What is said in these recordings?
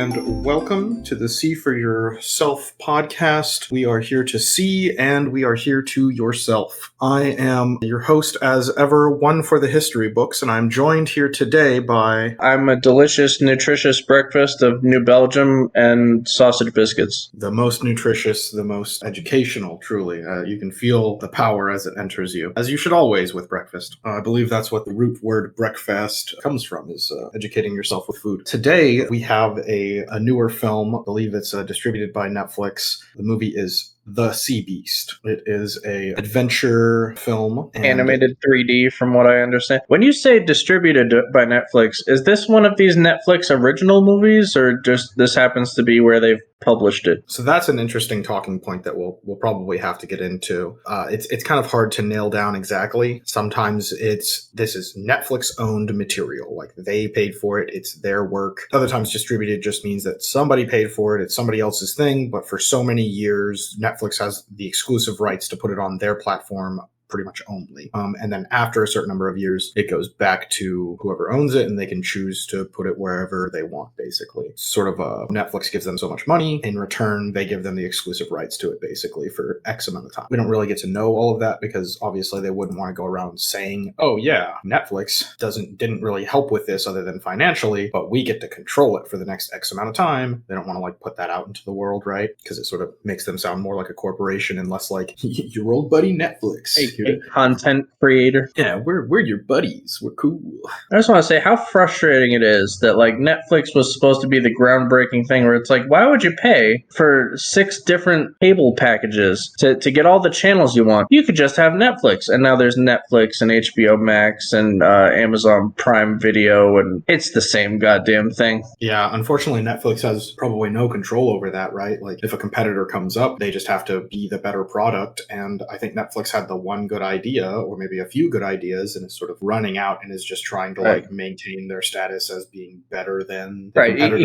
and welcome to the See for Yourself podcast. We are here to see, and we are here to yourself. I am your host, as ever, one for the history books, and I'm joined here today by... I'm a delicious, nutritious breakfast of New Belgium and sausage biscuits. The most nutritious, the most educational, truly. You can feel the power as it enters you, as you should always with breakfast. I believe that's what the root word breakfast comes from, is educating yourself with food. Today, we have a newer film. I believe it's distributed by Netflix. The movie is The Sea Beast. It is a adventure film. Animated 3D, from what I understand. When you say distributed by Netflix, is this one of these Netflix original movies, or just this happens to be where they've published it? So that's an interesting talking point that we'll probably have to get into. It's kind of hard to nail down exactly. Sometimes this is Netflix owned material, like they paid for it, it's their work. Other times distributed just means that somebody paid for it, it's somebody else's thing, but for so many years Netflix has the exclusive rights to put it on their platform pretty much only. And then after a certain number of years, it goes back to whoever owns it, and they can choose to put it wherever they want, basically. Sort of Netflix gives them so much money. In return, they give them the exclusive rights to it, basically, for X amount of time. We don't really get to know all of that because obviously they wouldn't want to go around saying, oh yeah, Netflix didn't really help with this other than financially, but we get to control it for the next X amount of time. They don't want to put that out into the world, right? Because it sort of makes them sound more like a corporation and less like your old buddy Netflix. A content creator. Yeah, we're your buddies. We're cool. I just want to say how frustrating it is that Netflix was supposed to be the groundbreaking thing where it's why would you pay for 6 different cable packages to get all the channels you want? You could just have Netflix. And now there's Netflix and HBO Max and Amazon Prime Video, and it's the same goddamn thing. Yeah, unfortunately Netflix has probably no control over that, right? If a competitor comes up, they just have to be the better product, and I think Netflix had the one good idea, or maybe a few good ideas, and it's sort of running out and is just trying to maintain their status as being better than the competitors.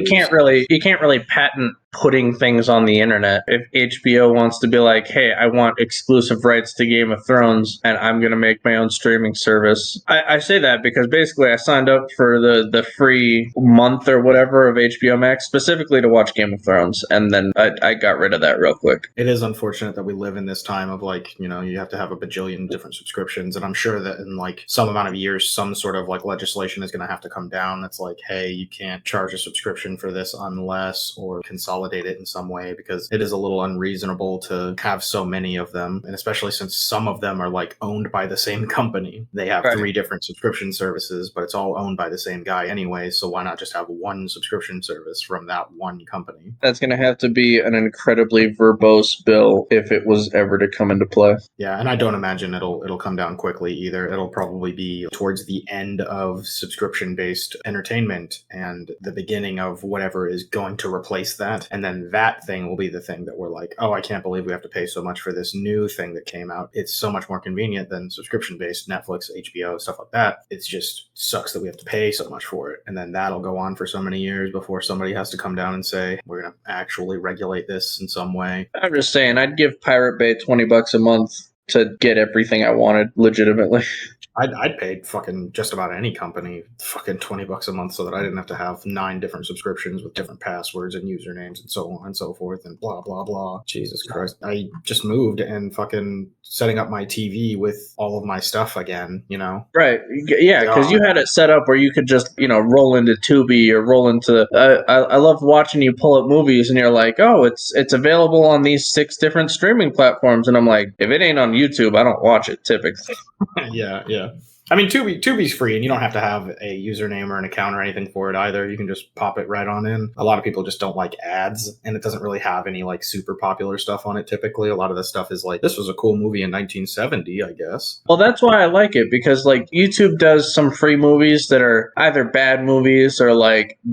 You can't really patent putting things on the internet. If HBO wants to be like, hey, I want exclusive rights to Game of Thrones and I'm going to make my own streaming service. I say that because basically I signed up for the free month or whatever of HBO Max specifically to watch Game of Thrones, and then I got rid of that real quick. It is unfortunate that we live in this time of you have to have a bajillion different subscriptions, and I'm sure that in some amount of years some sort of legislation is going to have to come down that's hey, you can't charge a subscription for this unless, or consolidate it in some way, because it is a little unreasonable to have so many of them, and especially since some of them are owned by the same company. They have 3 different subscription services, but it's all owned by the same guy anyway, so why not just have one subscription service from that one company? That's going to have to be an incredibly verbose bill if it was ever to come into play. Yeah, and I don't imagine it'll come down quickly either. It'll probably be towards the end of subscription-based entertainment and the beginning of whatever is going to replace that. And then that thing will be the thing that we're oh, I can't believe we have to pay so much for this new thing that came out. It's so much more convenient than subscription-based Netflix, HBO, stuff like that. It just sucks that we have to pay so much for it. And then that'll go on for so many years before somebody has to come down and say, we're going to actually regulate this in some way. I'm just saying, I'd give Pirate Bay $20 a month to get everything I wanted legitimately. I'd pay fucking just about any company fucking $20 a month so that I didn't have to have 9 different subscriptions with different passwords and usernames and so on and so forth and blah, blah, blah. Jesus Christ. I just moved and fucking setting up my TV with all of my stuff again, Right. Yeah, because you had it set up where you could just, roll into Tubi or roll into... I love watching you pull up movies and you're oh, it's available on these 6 different streaming platforms. And I'm if it ain't on YouTube, I don't watch it typically. Yeah. I mean, Tubi's free, and you don't have to have a username or an account or anything for it either. You can just pop it right on in. A lot of people just don't like ads, and it doesn't really have any super popular stuff on it typically. A lot of the stuff is this was a cool movie in 1970, I guess. Well, that's why I like it, because YouTube does some free movies that are either bad movies or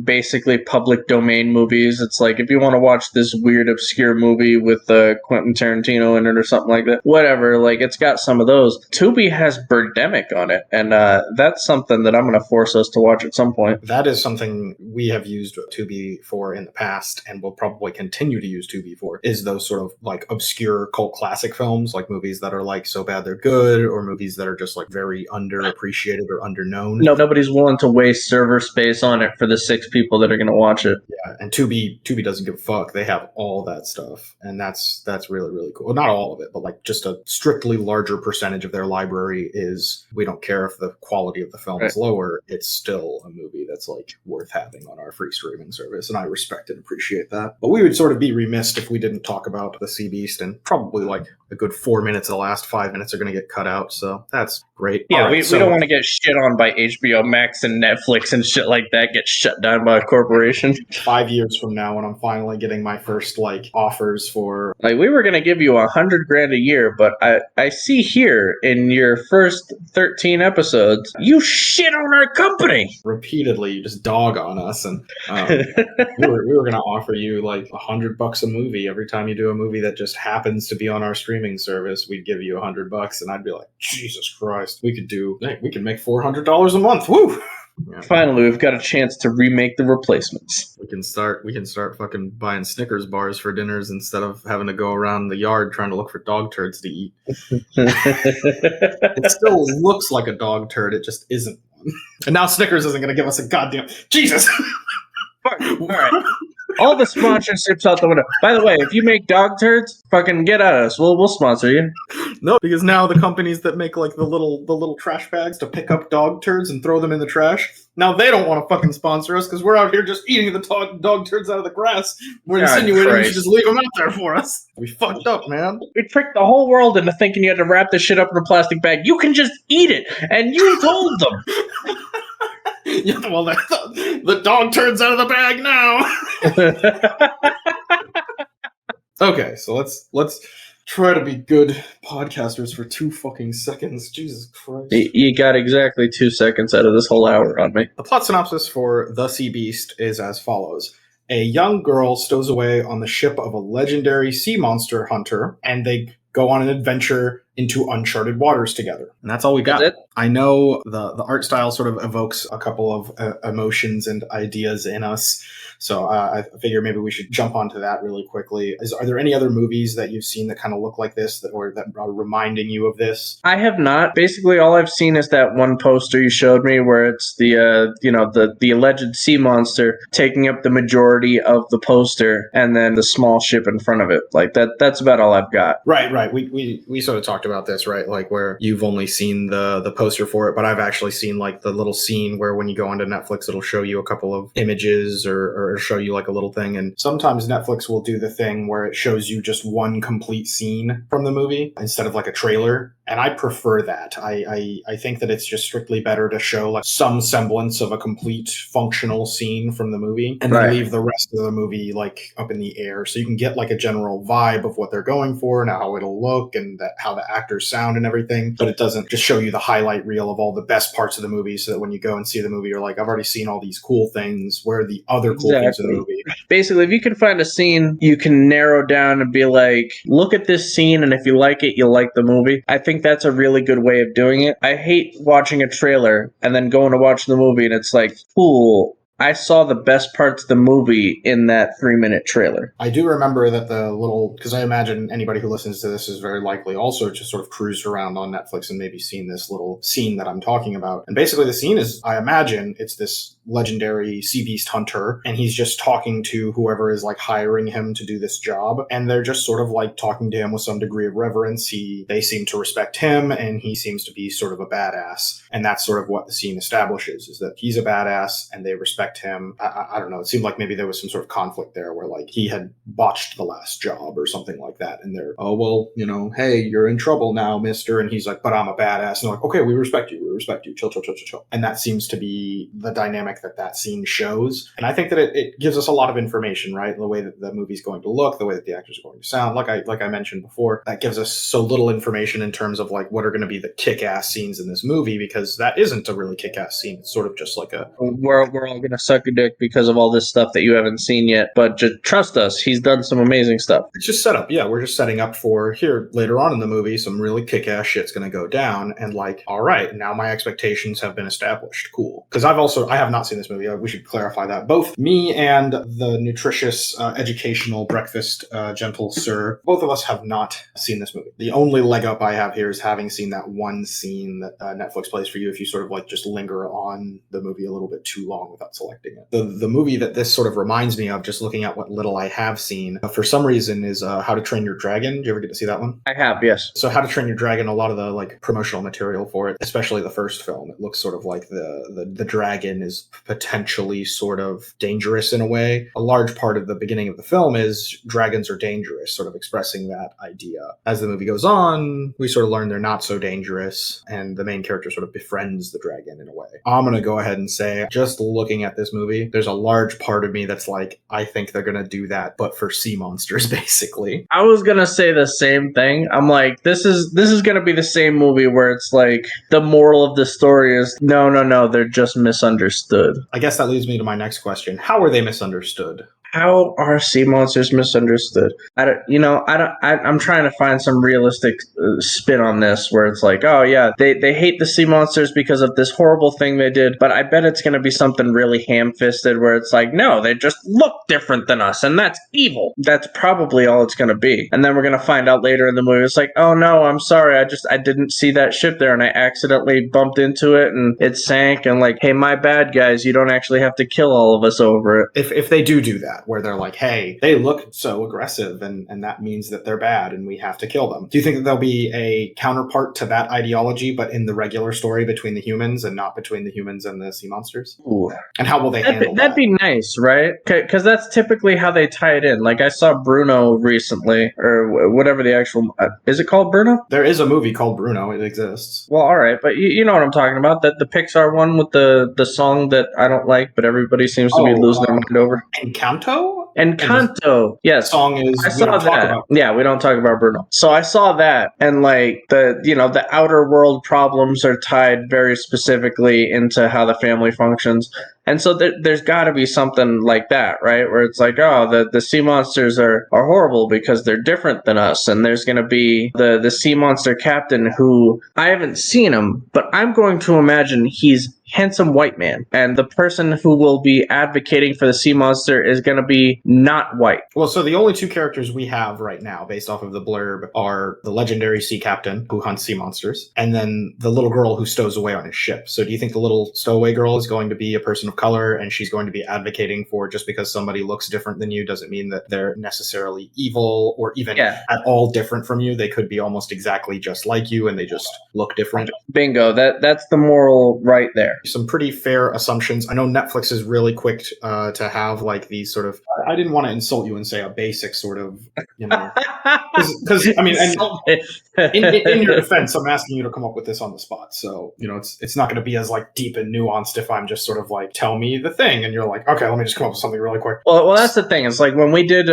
basically public domain movies. It's if you want to watch this weird obscure movie with Quentin Tarantino in it or something like that, whatever, it's got some of those. Tubi has Birdemic on it. And that's something that I'm going to force us to watch at some point. That is something we have used Tubi for in the past and will probably continue to use Tubi for, is those sort of like obscure cult classic films, like movies that are like so bad they're good, or movies that are just like very underappreciated or underknown. Nobody's willing to waste server space on it for the 6 people that are going to watch it. Yeah, and Tubi doesn't give a fuck. They have all that stuff, and that's really, really cool. Well, not all of it, but like just a strictly larger percentage of their library is, we don't care if the quality of the film is lower, it's still a movie that's like worth having on our free streaming service, and I respect and appreciate that. But we would sort of be remiss if we didn't talk about the Sea Beast, and probably like a good 4 minutes of the last 5 minutes are going to get cut out, so that's great. Yeah, right, we don't want to get shit on by HBO Max and Netflix and shit like that, get shut down by a corporation. 5 years from now, when I'm finally getting my first like offers for, like, we were going to give you $100,000 a year, but I see here in your first 13 episodes, you shit on our company repeatedly. You just dog on us, and we were going to offer you like $100 a movie every time you do a movie that just happens to be on our streaming service. We'd give you $100, and I'd be like, Jesus Christ, we can make $400 a month. Woo! Yeah. Finally, we've got a chance to remake The Replacements. We can start fucking buying Snickers bars for dinners instead of having to go around the yard trying to look for dog turds to eat. It still looks like a dog turd, it just isn't one. And now Snickers isn't going to give us a goddamn... Jesus! All right. All the sponsorships out the window. By the way, if you make dog turds, fucking get at us. We'll sponsor you. No, because now the companies that make like the little trash bags to pick up dog turds and throw them in the trash, now they don't want to fucking sponsor us because we're out here just eating the dog turds out of the grass. We're insinuating we should just leave them out there for us. We fucked up, man. We tricked the whole world into thinking you had to wrap this shit up in a plastic bag. You can just eat it, and you told them. Yeah, well, the dog turns out of the bag now. Okay, so let's try to be good podcasters for 2 fucking seconds. Jesus Christ. You got exactly 2 seconds out of this whole hour on me. The plot synopsis for The Sea Beast is as follows. A young girl stows away on the ship of a legendary sea monster hunter, and they go on an adventure into uncharted waters together. And that's all we got. I know the art style sort of evokes a couple of emotions and ideas in us. So I figure maybe we should jump onto that really quickly. Are there any other movies that you've seen that kind of look like this that are reminding you of this? I have not. Basically, all I've seen is that one poster you showed me where it's the alleged sea monster taking up the majority of the poster and then the small ship in front of it. Like that's about all I've got. Right. We sort of talked about this, right? Like where you've only seen the poster for it, but I've actually seen like the little scene where when you go onto Netflix, it'll show you a couple of images or show you like a little thing. And sometimes Netflix will do the thing where it shows you just one complete scene from the movie instead of like a trailer. And I prefer that. I think that it's just strictly better to show like some semblance of a complete functional scene from the movie and then leave the rest of the movie like up in the air. So you can get like a general vibe of what they're going for and how it'll look and how the actors sound and everything. But it doesn't just show you the highlight reel of all the best parts of the movie so that when you go and see the movie, you're like, I've already seen all these cool things. Where are the other cool things in the movie? Basically, if you can find a scene you can narrow down and be like, look at this scene, and if you like it, you'll like the movie. I think that's a really good way of doing it. I hate watching a trailer and then going to watch the movie and it's like, cool, I saw the best parts of the movie in that 3-minute trailer. I do remember that because I imagine anybody who listens to this is very likely also just sort of cruised around on Netflix and maybe seen this little scene that I'm talking about. And basically the scene is, I imagine it's this legendary sea beast hunter, and he's just talking to whoever is like hiring him to do this job, and they're just sort of like talking to him with some degree of reverence. They seem to respect him, and he seems to be sort of a badass, and that's sort of what the scene establishes, is that he's a badass and they respect him. I don't know, it seemed like maybe there was some sort of conflict there where like he had botched the last job or something like that, and they're, oh well, hey, you're in trouble now, mister, and he's like, but I'm a badass, and they're like, okay, we respect you, chill. And that seems to be the dynamic that scene shows. And I think that it gives us a lot of information, right? The way that the movie's going to look, the way that the actors are going to sound. Like I mentioned before, that gives us so little information in terms of like what are going to be the kick-ass scenes in this movie, because that isn't a really kick-ass scene. It's sort of just like we're all going to to suck your dick because of all this stuff that you haven't seen yet, but just trust us, he's done some amazing stuff. It's just set up. Yeah, we're just setting up for here later on in the movie, some really kick-ass shit's going to go down. And like, all right, now my expectations have been established. Cool. Because I have not seen this movie. We should clarify that. Both me and the nutritious, educational breakfast, gentle sir, both of us have not seen this movie. The only leg up I have here is having seen that one scene that Netflix plays for you if you sort of like just linger on the movie a little bit too long without selecting it. The movie that this sort of reminds me of, just looking at what little I have seen, for some reason is How to Train Your Dragon. Did you ever get to see that one? I have, yes. So How to Train Your Dragon, a lot of the like promotional material for it, especially the first film, it looks sort of like the dragon is potentially sort of dangerous in a way. A large part of the beginning of the film is dragons are dangerous, sort of expressing that idea. As the movie goes on, we sort of learn they're not so dangerous, and the main character sort of befriends the dragon in a way. I'm going to go ahead and say, just looking at this movie, there's a large part of me that's like, I think they're going to do that, but for sea monsters, basically. I was going to say the same thing. I'm like, this is going to be the same movie where it's like, the moral of the story is, no, they're just misunderstood. I guess that leads me to my next question. How are they misunderstood? How are sea monsters misunderstood? I'm trying to find some realistic spin on this where it's like, oh yeah, they hate the sea monsters because of this horrible thing they did, but I bet it's going to be something really ham-fisted where it's like, no, they just look different than us, and that's evil. That's probably all it's going to be. And then we're going to find out later in the movie, it's like, oh no, I'm sorry, I didn't see that ship there, and I accidentally bumped into it, and it sank, and like, hey, my bad, guys, you don't actually have to kill all of us over it. If they do that, where they're like, hey, they look so aggressive and that means that they're bad and we have to kill them. Do you think that there'll be a counterpart to that ideology, but in the regular story between the humans and not between the humans and the sea monsters? Ooh. And how will they handle that? That'd be nice, right? Because that's typically how they tie it in. Like I saw Bruno recently, or whatever the actual... is it called Bruno? There is a movie called Bruno. It exists. Well, all right, but you know what I'm talking about. That the Pixar one with the song that I don't like, but everybody seems to be losing their mind over. Encanto? Encanto, yes. Song is, I saw that. Yeah, we don't talk about Bruno. So I saw that, and like the outer world problems are tied very specifically into how the family functions. And so there's got to be something like that, right? Where it's like, oh, the sea monsters are horrible because they're different than us. And there's going to be the sea monster captain who, I haven't seen him, but I'm going to imagine he's handsome white man. And the person who will be advocating for the sea monster is going to be not white. Well, so the only two characters we have right now, based off of the blurb, are the legendary sea captain who hunts sea monsters, and then the little girl who stows away on his ship. So do you think the little stowaway girl is going to be a person of color, and she's going to be advocating for, just because somebody looks different than you doesn't mean that they're necessarily evil or even at all different from you? They could be almost exactly just like you and they just look different. Bingo. That's the moral right there. Some pretty fair assumptions. I know Netflix is really quick to have like these sort of, I didn't want to insult you and say a basic sort of, because I mean, in your defense, I'm asking you to come up with this on the spot. So, it's not going to be as like deep and nuanced if I'm just sort of like, tell me the thing. And you're like, okay, let me just come up with something really quick. Well, that's the thing. It's like when we did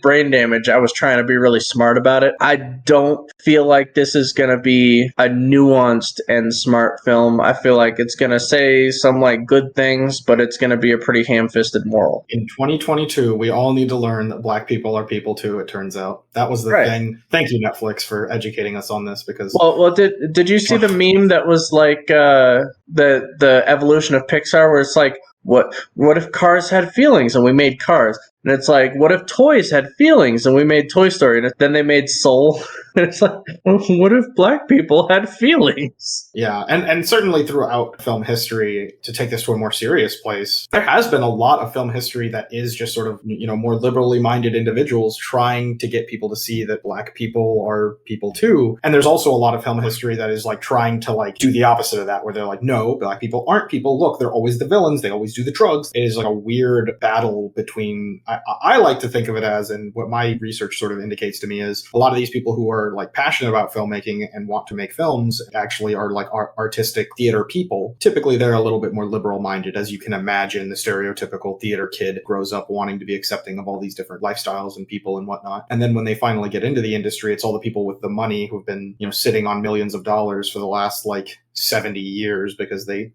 Brain Damage, I was trying to be really smart about it. I don't feel like this is going to be a nuanced and smart film. I feel like it's going to say some like good things, but it's going to be a pretty ham-fisted moral. In 2022, we all need to learn that black people are people too, it turns out. That was the thing. Thank you, Netflix, for educating us on this, because... Well, did you see the meme that was like the evolution of Pixar, where it's like, what if cars had feelings and we made Cars? And it's like, what if toys had feelings and we made Toy Story? And then they made Soul. And it's like, what if black people had feelings? Yeah, and certainly throughout film history, to take this to a more serious place, there has been a lot of film history that is just sort of, more liberally minded individuals trying to get people to see that black people are people too. And there's also a lot of film history that is like trying to like do the opposite of that, where they're like, no, black people aren't people. Look, they're always the villains. They always do the drugs. It is like a weird battle between... I like to think of it as, and what my research sort of indicates to me is, a lot of these people who are like passionate about filmmaking and want to make films actually are like artistic theater people. Typically, they're a little bit more liberal minded, as you can imagine. The stereotypical theater kid grows up wanting to be accepting of all these different lifestyles and people and whatnot. And then when they finally get into the industry, it's all the people with the money who've been, sitting on millions of dollars for the last like 70 years because they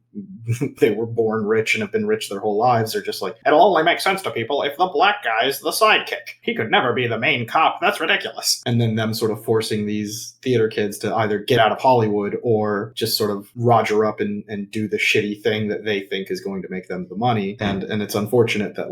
they were born rich and have been rich their whole lives. They're just like, it'll only make sense to people if the black guy is the sidekick. He could never be the main cop. That's ridiculous. And then them sort of forcing these theater kids to either get out of Hollywood or just sort of roger up and do the shitty thing that they think is going to make them the money. And it's unfortunate that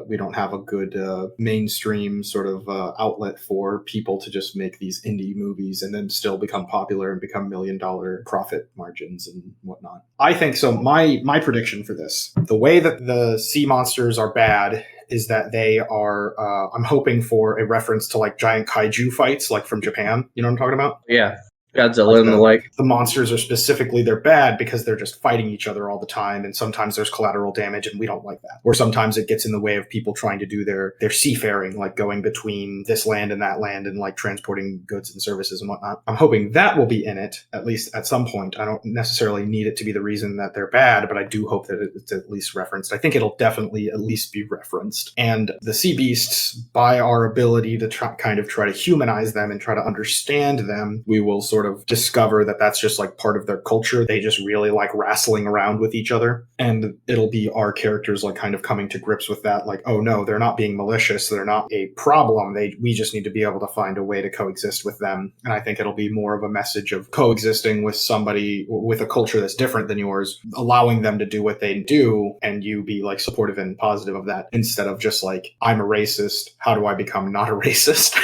we don't have a good mainstream sort of outlet for people to just make these indie movies and then still become popular and become $1 million profit margins and whatnot. I think so. My prediction for this, the way that the sea monsters are bad is that they are, I'm hoping for a reference to like giant kaiju fights, like from Japan. You know what I'm talking about? Yeah. Godzilla and the like. The monsters are specifically, they're bad because they're just fighting each other all the time, and sometimes there's collateral damage, and we don't like that. Or sometimes it gets in the way of people trying to do their seafaring, like going between this land and that land and like transporting goods and services and whatnot. I'm hoping that will be in it, at least at some point. I don't necessarily need it to be the reason that they're bad, but I do hope that it's at least referenced. I think it'll definitely at least be referenced. And the sea beasts, by our ability to try to humanize them and try to understand them, we will sort of discover that that's just like part of their culture. They just really like wrestling around with each other, and it'll be our characters like kind of coming to grips with that, like, oh no, they're not being malicious, they're not a problem, we just need to be able to find a way to coexist with them. And I think it'll be more of a message of coexisting with somebody with a culture that's different than yours, allowing them to do what they do, and you be like supportive and positive of that, instead of just like, I'm a racist, how do I become not a racist?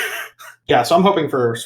Yeah, so I'm hoping for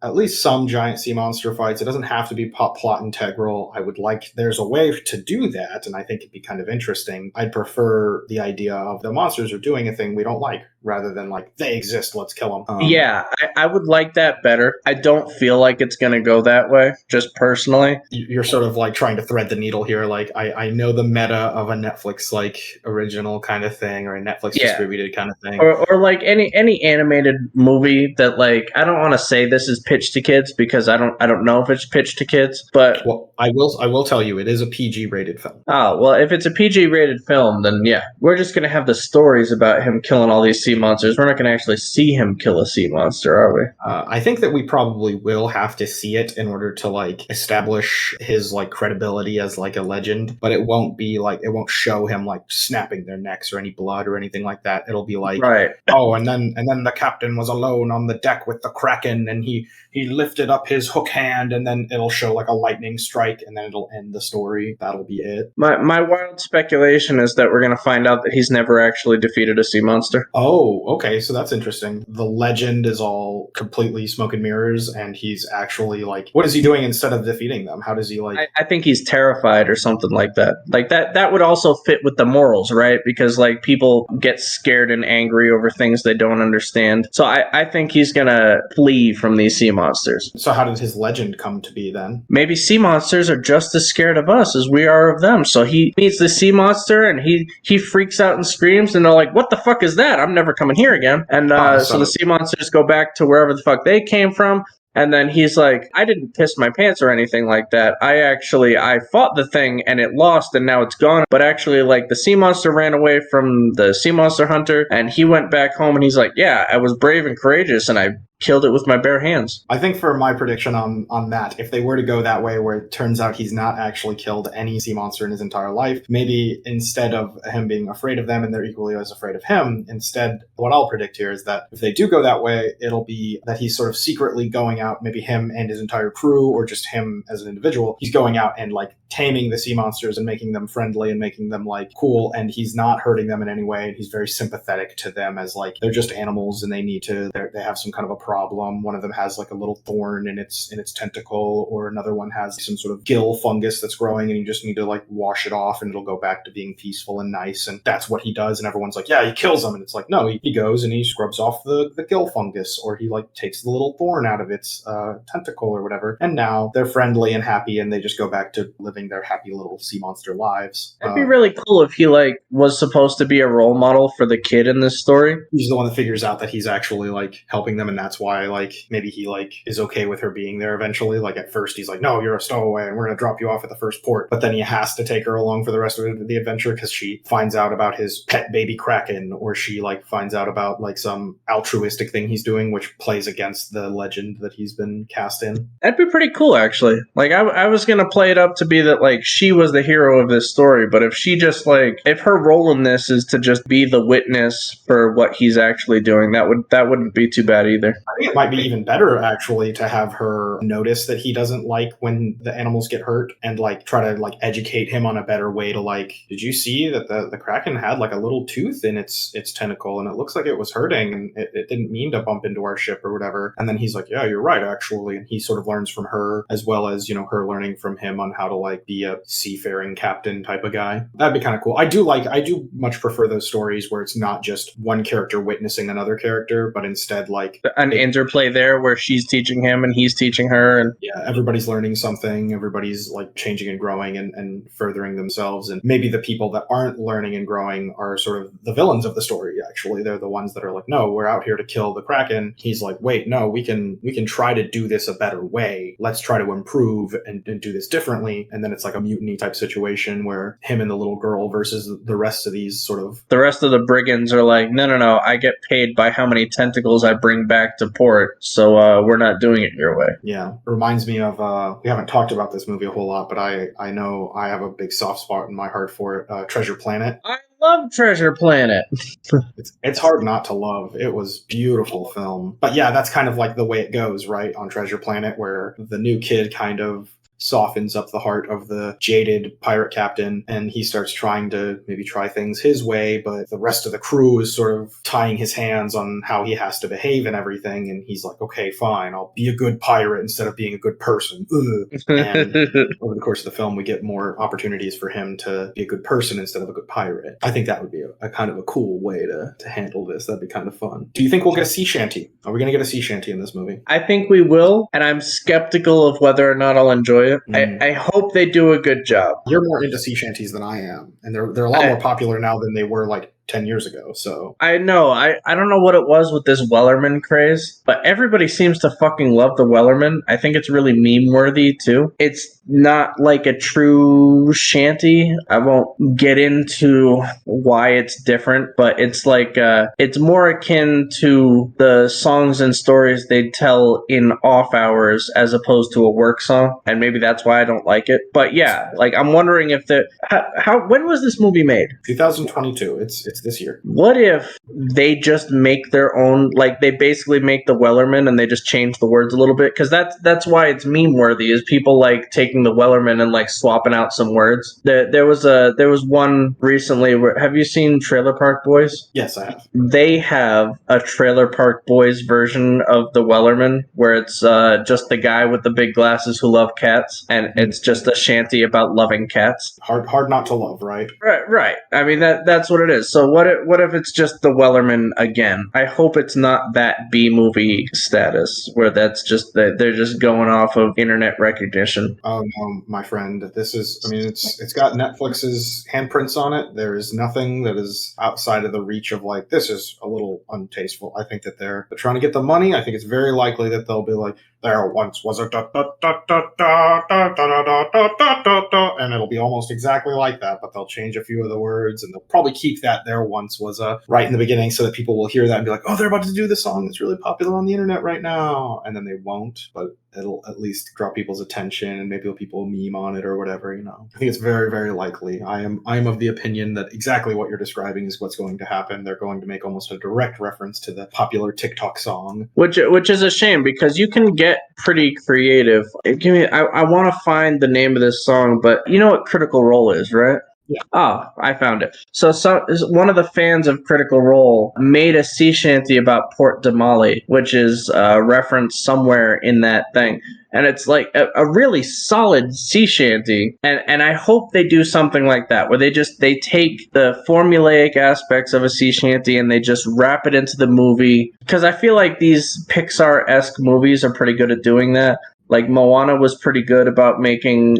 at least some giant sea monster fights. It doesn't have to be plot integral. I would like, there's a way to do that, and I think it'd be kind of interesting. I'd prefer the idea of the monsters are doing a thing we don't like, rather than like, they exist, let's kill them. Yeah, I would like that better. I don't feel like it's going to go that way, just personally. You're sort of like trying to thread the needle here. Like, I know the meta of a Netflix like original kind of thing, or a Netflix distributed kind of thing. Or like any animated movie that, like, I don't want to say this is pitched to kids because I don't know if it's pitched to kids, but well, I will tell you it is a PG rated film. Oh, well, if it's a PG rated film, then yeah, we're just going to have the stories about him killing all these sea monsters. We're not going to actually see him kill a sea monster, are we? I think that we probably will have to see it in order to like establish his like credibility as like a legend, but it won't be like, it won't show him like snapping their necks or any blood or anything like that. It'll be like, right. Oh, and then the captain was alone on the deck with the Kraken, and he lifted up his hook hand, and then it'll show like a lightning strike, and then it'll end the story. That'll be it. My wild speculation is that we're going to find out that he's never actually defeated a sea monster. Oh, okay, so that's interesting. The legend is all completely smoke and mirrors, and he's actually like, what is he doing instead of defeating them? How does he like... I think he's terrified or something like that. Like that would also fit with the morals, right? Because like people get scared and angry over things they don't understand. So I think he's going to flee from these sea monsters. So how did his legend come to be then? Maybe sea monsters are just as scared of us as we are of them. So he meets the sea monster and he freaks out and screams, and they're like, what the fuck is that? I'm never coming here again. And so the sea monsters go back to wherever the fuck they came from. And then he's like, I didn't piss my pants or anything like that. I fought the thing and it lost and now it's gone. But actually, like, the sea monster ran away from the sea monster hunter and he went back home and he's like, yeah, I was brave and courageous and I killed it with my bare hands. I think for my prediction on that, if they were to go that way where it turns out he's not actually killed any sea monster in his entire life, maybe instead of him being afraid of them and they're equally as afraid of him, instead what I'll predict here is that if they do go that way, it'll be that he's sort of secretly going out, maybe him and his entire crew or just him as an individual, he's going out and like taming the sea monsters and making them friendly and making them like cool, and he's not hurting them in any way, and he's very sympathetic to them as like they're just animals and they have some kind of a problem. One of them has like a little thorn in its tentacle, or another one has some sort of gill fungus that's growing and you just need to like wash it off and it'll go back to being peaceful and nice, and that's what he does. And everyone's like, yeah, he kills them, and it's like, no, he goes and he scrubs off the gill fungus, or he like takes the little thorn out of its tentacle or whatever, and now they're friendly and happy and they just go back to living their happy little sea monster lives. It'd be really cool if he like was supposed to be a role model for the kid in this story. He's the one that figures out that he's actually like helping them, and that's that's why like maybe he like is okay with her being there eventually. Like at first he's like, no, you're a stowaway and we're gonna drop you off at the first port, but then he has to take her along for the rest of the adventure because she finds out about his pet baby kraken, or she like finds out about like some altruistic thing he's doing, which plays against the legend that he's been cast in. That'd be pretty cool, actually. Like, I was gonna play it up to be that like she was the hero of this story, but if she just like if her role in this is to just be the witness for what he's actually doing, that wouldn't be too bad either. I think it might be even better actually to have her notice that he doesn't like when the animals get hurt and like try to like educate him on a better way to like, did you see that the kraken had like a little tooth in its tentacle and it looks like it was hurting and it didn't mean to bump into our ship or whatever. And then he's like, yeah, you're right actually. And he sort of learns from her as well as, you know, her learning from him on how to like be a seafaring captain type of guy. That'd be kind of cool. I do much prefer those stories where it's not just one character witnessing another character, but instead like an interplay there where she's teaching him and he's teaching her, and yeah, everybody's learning something, everybody's like changing and growing and furthering themselves. And maybe the people that aren't learning and growing are sort of the villains of the story. Actually, they're the ones that are like, no, we're out here to kill the kraken. He's like, wait, no, we can try to do this a better way. Let's try to improve and do this differently. And then it's like a mutiny type situation where him and the little girl versus the rest of these sort of the rest of the brigands are like, no, I get paid by how many tentacles I bring back to port, so we're not doing it your way. Yeah, it reminds me of we haven't talked about this movie a whole lot, but I know I have a big soft spot in my heart for it. Treasure Planet. I love Treasure Planet. It's hard not to love. It was beautiful film. But yeah, that's kind of like the way it goes, right? On Treasure Planet, where the new kid kind of softens up the heart of the jaded pirate captain, and he starts trying to maybe try things his way, but the rest of the crew is sort of tying his hands on how he has to behave and everything, and he's like, okay, fine, I'll be a good pirate instead of being a good person. And over the course of the film, we get more opportunities for him to be a good person instead of a good pirate. I think that would be a kind of a cool way to handle this. That'd be kind of fun. Do you think we'll get a sea shanty? Are we going to get a sea shanty in this movie? I think we will, and I'm skeptical of whether or not I'll enjoy it. I hope they do a good job. You're more into sea shanties than I am, and they're a lot more popular now than they were like 10 years ago, so... I know. I don't know what it was with this Wellerman craze, but everybody seems to fucking love the Wellerman. I think it's really meme-worthy, too. It's not like a true shanty. I won't get into why it's different, but it's like, it's more akin to the songs and stories they tell in off hours as opposed to a work song, and maybe that's why I don't like it. But yeah, like, I'm wondering if when was this movie made? 2022. It's this year. What if they just make their own, like they basically make the Wellerman and they just change the words a little bit? Because that's why it's meme worthy, is people like taking the Wellerman and like swapping out some words. There was one recently where, have you seen Trailer Park Boys? Yes, I have. They have a Trailer Park Boys version of the Wellerman where it's just the guy with the big glasses who love cats, and it's just a shanty about loving cats. Hard not to love, right? Right. I mean that's what it is. So what if it's just the Wellerman again? I hope it's not that B-movie status where that's just that they're just going off of internet recognition. Oh no, my friend. This is, I mean, it's got Netflix's handprints on it. There is nothing that is outside of the reach of like, this is a little untasteful. I think that they're trying to get the money. I think it's very likely that they'll be like, there once was a da da da da da da da da da da da da, and it'll be almost exactly like that, but they'll change a few of the words, and they'll probably keep that there once was a right in the beginning, so that people will hear that and be like, oh, they're about to do the song that's really popular on the internet right now, and then they won't, but it'll at least draw people's attention, and maybe people meme on it or whatever, you know. I think it's very, very likely. I am of the opinion that exactly what you're describing is what's going to happen. They're going to make almost a direct reference to the popular TikTok song. Which is a shame, because you can get pretty creative. I want to find the name of this song, but you know what Critical Role is, right? Yeah. Oh, I found it. So one of the fans of Critical Role made a sea shanty about Port de Mali, which is referenced somewhere in that thing. And it's like a really solid sea shanty. And I hope they do something like that, where they take the formulaic aspects of a sea shanty and they just wrap it into the movie. Because I feel like these Pixar-esque movies are pretty good at doing that. Like Moana was pretty good about making...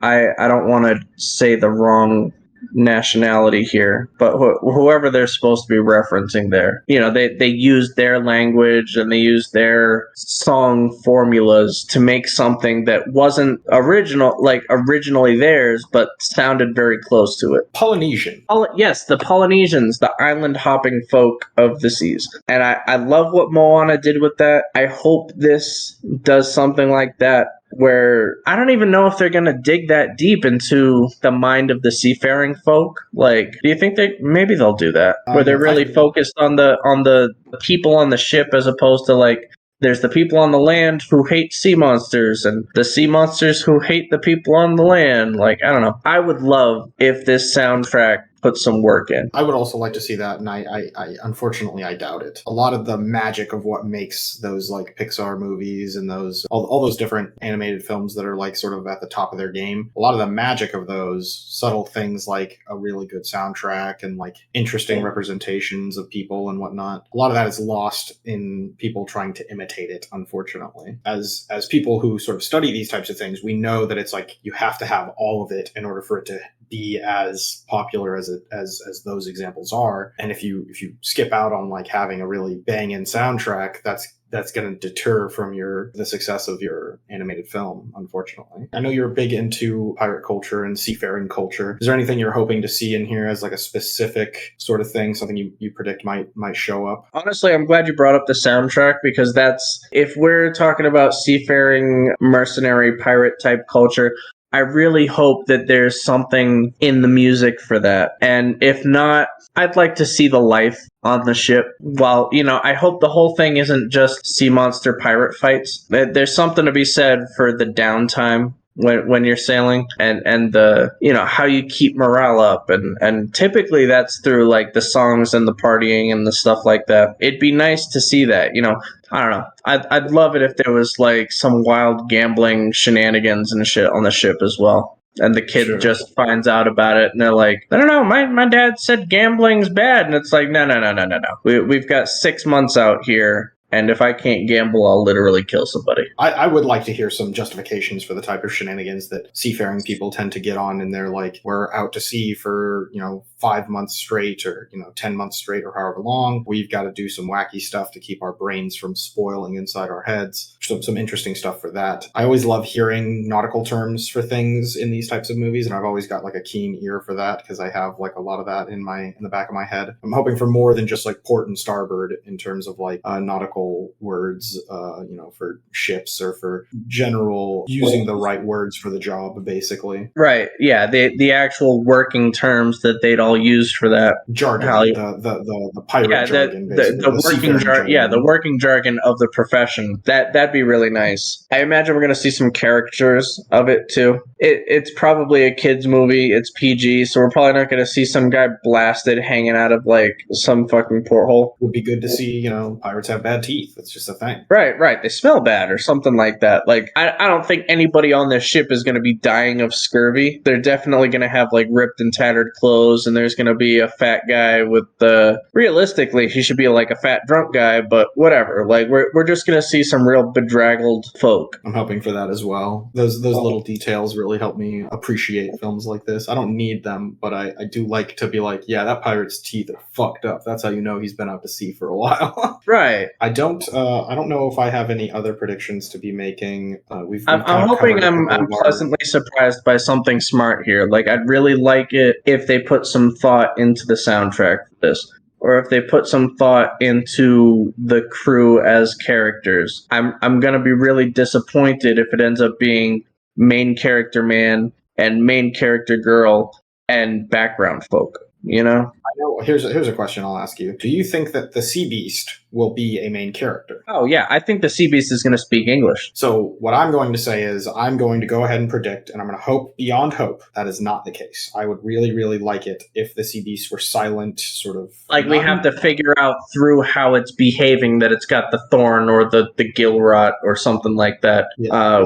I don't want to say the wrong nationality here, but whoever they're supposed to be referencing there, they use their language and they use their song formulas to make something that wasn't originally theirs, but sounded very close to it. Polynesian. Yes, the Polynesians, the island hopping folk of the seas. And I love what Moana did with that. I hope this does something like that, where I don't even know if they're going to dig that deep into the mind of the seafaring folk. Like, do you think maybe they'll do that, where they're really focused on the people on the ship, as opposed to like, there's the people on the land who hate sea monsters and the sea monsters who hate the people on the land. Like, I don't know. I would love if this soundtrack put some work in. I would also like to see that, and I unfortunately I doubt it. A lot of the magic of what makes those like Pixar movies and those all those different animated films that are like sort of at the top of their game, a lot of the magic of those subtle things like a really good soundtrack and like interesting representations of people and whatnot, a lot of that is lost in people trying to imitate it, unfortunately. As people who sort of study these types of things, we know that it's like you have to have all of it in order for it to be as popular as those examples are. And if you skip out on like having a really banging soundtrack, that's going to deter from the success of your animated film, unfortunately. I know you're big into pirate culture and seafaring culture. Is there anything you're hoping to see in here as like a specific sort of thing, something you predict might show up? Honestly, I'm glad you brought up the soundtrack, because if we're talking about seafaring, mercenary, pirate type culture, I really hope that there's something in the music for that. And if not, I'd like to see the life on the ship. While, I hope the whole thing isn't just sea monster pirate fights. There's something to be said for the downtime when you're sailing, and the how you keep morale up, and typically that's through like the songs and the partying and the stuff like that. It'd be nice to see that. I don't know. I'd love it if there was like some wild gambling shenanigans and shit on the ship as well. And the kid just finds out about it, and they're like, I don't know, my dad said gambling's bad. And it's like, no. We've got 6 months out here. And if I can't gamble, I'll literally kill somebody. I would like to hear some justifications for the type of shenanigans that seafaring people tend to get on. And they're like, we're out to sea for, 5 months straight or, 10 months straight or however long. We've got to do some wacky stuff to keep our brains from spoiling inside our heads. Some interesting stuff for that. I always love hearing nautical terms for things in these types of movies. And I've always got like a keen ear for that because I have like a lot of that in the back of my head. I'm hoping for more than just like port and starboard in terms of like nautical words, for ships or for general using the right words for the job, basically. Right. Yeah. The actual working terms that they'd all use for that jargon, the pirate jargon, the working jargon. Yeah, the working jargon of the profession. That'd be really nice. I imagine we're gonna see some caricatures of it too. It's probably a kids movie. It's PG, so we're probably not gonna see some guy blasted hanging out of like some fucking porthole. Would be good to see. Pirates have bad teeth. It's just a thing. Right. They smell bad or something like that. Like, I don't think anybody on this ship is going to be dying of scurvy. They're definitely going to have, like, ripped and tattered clothes, and there's going to be a fat guy with realistically, he should be, like, a fat drunk guy, but whatever. Like, we're just going to see some real bedraggled folk. I'm hoping for that as well. Those little details really help me appreciate films like this. I don't need them, but I do like to be like, yeah, that pirate's teeth are fucked up. That's how you know he's been out to sea for a while. Right. I don't know if I have any other predictions to be making. I'm hoping I'm pleasantly surprised by something smart here. Like, I'd really like it if they put some thought into the soundtrack for this, or if they put some thought into the crew as characters. I'm gonna be really disappointed if it ends up being main character man and main character girl and background folk. I know. Here's a question I'll ask you. Do you think that the Sea Beast will be a main character? Oh, yeah. I think the Sea Beast is going to speak English. So what I'm going to say is I'm going to go ahead and predict, and I'm going to hope beyond hope that is not the case. I would really, really like it if the Sea Beast were silent, sort of. Like, we have to figure out through how it's behaving that it's got the thorn or the gill rot or something like that. Yeah.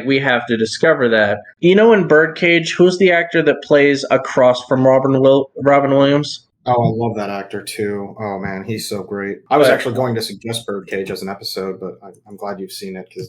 We have to discover that. In Birdcage, who's the actor that plays across from Robin Williams? Oh, I love that actor too. Oh man, he's so great. I was actually going to suggest Birdcage as an episode, but I'm glad you've seen it because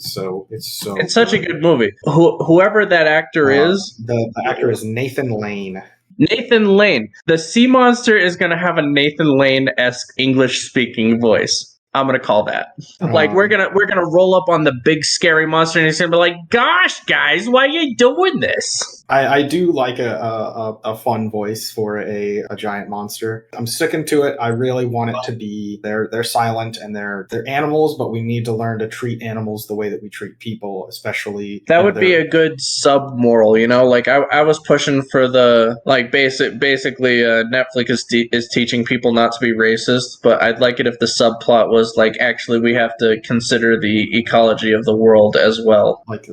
it's such a good movie. Whoever that actor is, the actor is Nathan Lane. Nathan Lane. The sea monster is going to have a Nathan Lane-esque English-speaking voice. I'm gonna call that. Like we're gonna roll up on the big scary monster, and he's gonna be like, "Gosh, guys, why are you doing this?" I do like a fun voice for a giant monster. I'm sticking to it. I really want it to be they're silent and they're animals, but we need to learn to treat animals the way that we treat people, especially. That would be a good sub-moral, Like I was pushing for the like basically Netflix is teaching people not to be racist, but I'd like it if the subplot was like actually we have to consider the ecology of the world as well. Like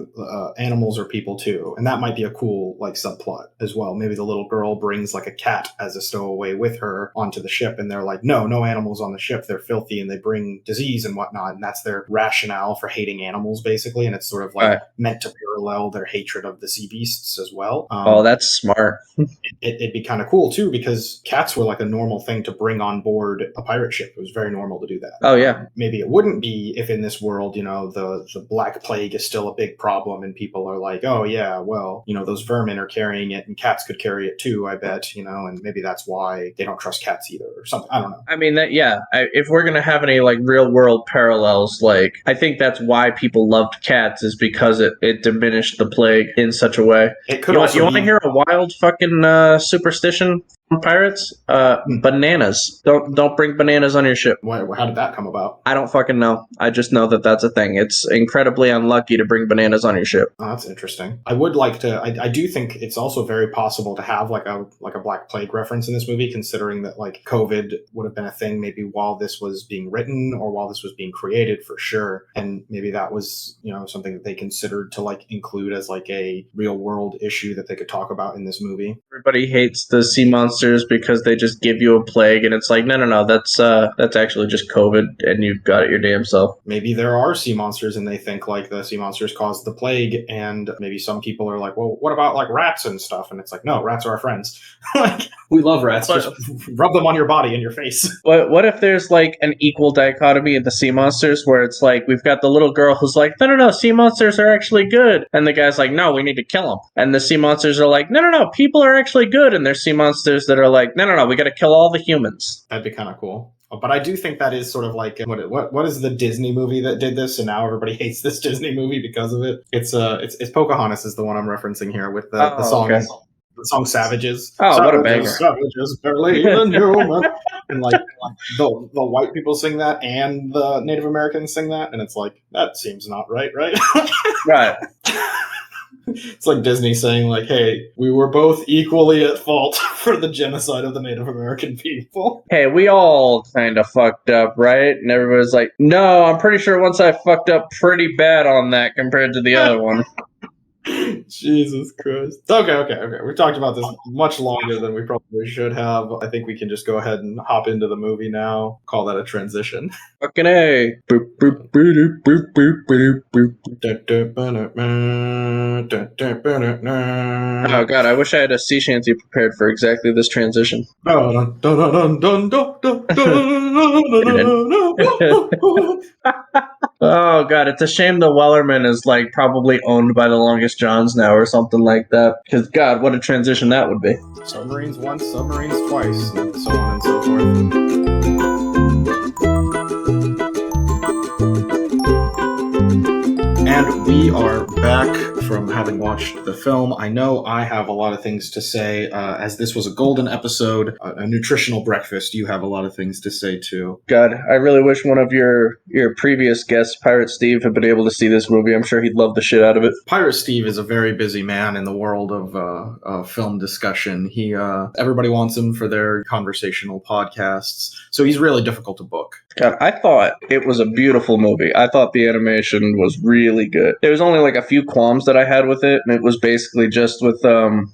animals are people too, and that might be a cool like subplot as well. Maybe the little girl brings like a cat as a stowaway with her onto the ship, and they're like, no animals on the ship, they're filthy and they bring disease and whatnot, and that's their rationale for hating animals basically, and it's sort of like meant to parallel their hatred of the sea beasts as well. Oh, that's smart. It'd be kind of cool too, because cats were like a normal thing to bring on board a pirate ship. It was very normal to do that. Oh yeah. Maybe it wouldn't be if in this world, the Black Plague is still a big problem and people are like, oh yeah, well, those vermin are carrying it and cats could carry it too, I bet, and maybe that's why they don't trust cats either or something. I don't know. I mean, if we're going to have any like real world parallels, like I think that's why people loved cats is because it diminished the plague in such a way. It could you want to hear a wild fucking superstition from pirates? Bananas. Don't bring bananas on your ship. How did that come about? I don't fucking know. I just know that that's a thing. It's incredibly unlucky to bring bananas on your ship. Oh, that's interesting. I would like to. I do think it's also very possible to have like a Black Plague reference in this movie, considering that like COVID would have been a thing maybe while this was being written or while this was being created for sure, and maybe that was something that they considered to like include as like a real world issue that they could talk about in this movie. Everybody hates the sea monsters because they just give you a plague, and it's like no, that's actually just COVID, and you've got it your damn self. Maybe there are sea monsters, and they think like the sea monsters caused the plague, and maybe some people are like, well, what about like rats and stuff? And it's like, no, rats are our friends. Like we love rats. Just rub them on your body and your face. What if there's like an equal dichotomy in the sea monsters where it's like we've got the little girl who's like, no, sea monsters are actually good, and the guy's like, no, we need to kill them, and the sea monsters are like, no, people are actually good, and there's sea monsters that are like, no, we got to kill all the humans. That'd be kind of cool. But I do think that is sort of like what is the Disney movie that did this, and now everybody hates this Disney movie because of it. It's Pocahontas is the one I'm referencing here with the song. Okay. The song "Savages." Oh, Savages, what a banger! Savages, barely even human. And like the white people sing that, and the Native Americans sing that, and it's like that seems not right? Right. It's like Disney saying like, hey, we were both equally at fault for the genocide of the Native American people. Hey, we all kind of fucked up, right? And everybody's like, no, I'm pretty sure once I fucked up pretty bad on that compared to the other one. Jesus Christ. Okay. We've talked about this much longer than we probably should have. I think we can just go ahead and hop into the movie now. Call that a transition. Fucking A. Oh god, I wish I had a sea shanty prepared for exactly this transition. Oh god, it's a shame the Wellerman is like probably owned by the Longest Johns now or something like that. Because god, what a transition that would be. Submarines once, submarines twice, and so on and so forth. And we are back from having watched the film. I know I have a lot of things to say. As this was a golden episode, a nutritional breakfast, you have a lot of things to say too. God, I really wish one of your previous guests, Pirate Steve, had been able to see this movie. I'm sure he'd love the shit out of it. Pirate Steve is a very busy man in the world of film discussion. Everybody wants him for their conversational podcasts, so he's really difficult to book. God, I thought it was a beautiful movie. I thought the animation was really good. There was only like a few qualms that I had with it, and it was basically just with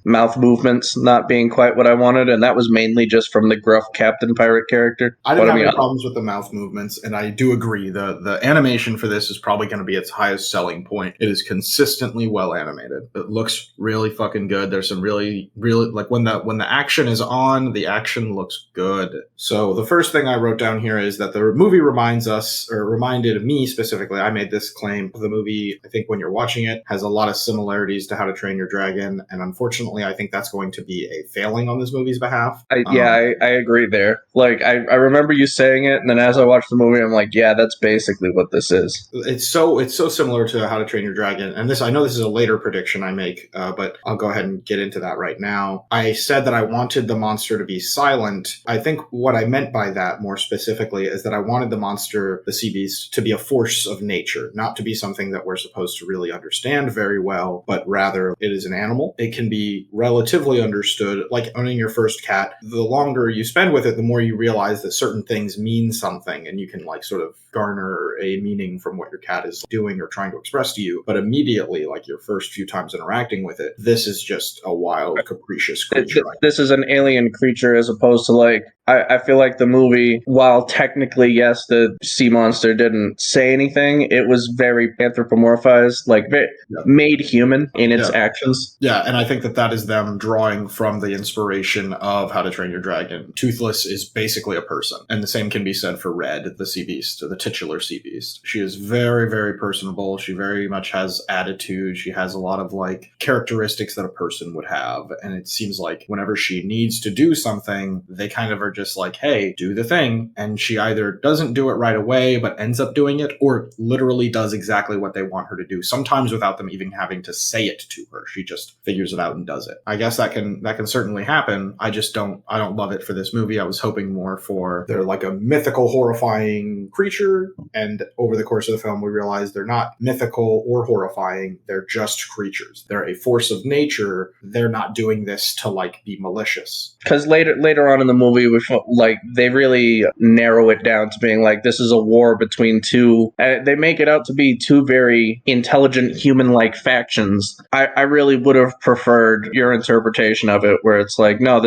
mouth movements not being quite what I wanted, and that was mainly just from the gruff Captain Pirate character. I didn't have any problems with the mouth movements, and I do agree. The animation for this is probably going to be its highest selling point. It is consistently well animated. It looks really fucking good. There's some really like when the action is on, the action looks good. So the first thing I wrote down here is that the movie reminded me specifically, I made this claim, the movie, I think when you're watching it, has a lot of similarities to How to Train Your Dragon, and unfortunately, I think that's going to be a failing on this movie's behalf. I agree there. Like, I remember you saying it, and then as I watched the movie, I'm like, yeah, that's basically what this is. It's so similar to How to Train Your Dragon, and I know this is a later prediction I make, but I'll go ahead and get into that right now. I said that I wanted the monster to be silent. I think what I meant by that more specifically is that I wanted the monster, the sea beast, to be a force of nature, not to be something that we're supposed to really understand very well, but rather it is an animal. It can be relatively understood, like owning your first cat. The longer you spend with it, the more you realize that certain things mean something, and you can like sort of garner a meaning from what your cat is doing or trying to express to you. But immediately, like your first few times interacting with it, this is just a wild, capricious creature. This is an alien creature as opposed to like, I feel like the movie, while technically, yes, the sea monster didn't say anything, it was very anthropomorphized, like made human in its actions. Yeah, and I think that is them drawing from the inspiration of How to Train Your Dragon. Toothless is basically a person, and the same can be said for Red, the sea beast, the titular sea beast. She is very, very personable. She very much has attitude. She has a lot of like characteristics that a person would have, and it seems like whenever she needs to do something, they kind of are just like, hey, do the thing. And she either doesn't do it right away, but ends up doing it, or literally does exactly what they want her to do, sometimes without them even having to say it to her. She just figures it out and does it. I guess that can certainly happen. I don't love it for this movie. I was hoping more for they're like a mythical, horrifying creature, and over the course of the film, we realize they're not mythical or horrifying. They're just creatures. They're a force of nature. They're not doing this to like be malicious. Because later on in the movie, like they really narrow it down to being like, this is a war between two. They make it out to be two very intelligent human-like factions. I really would have preferred your interpretation of it, where it's like, no,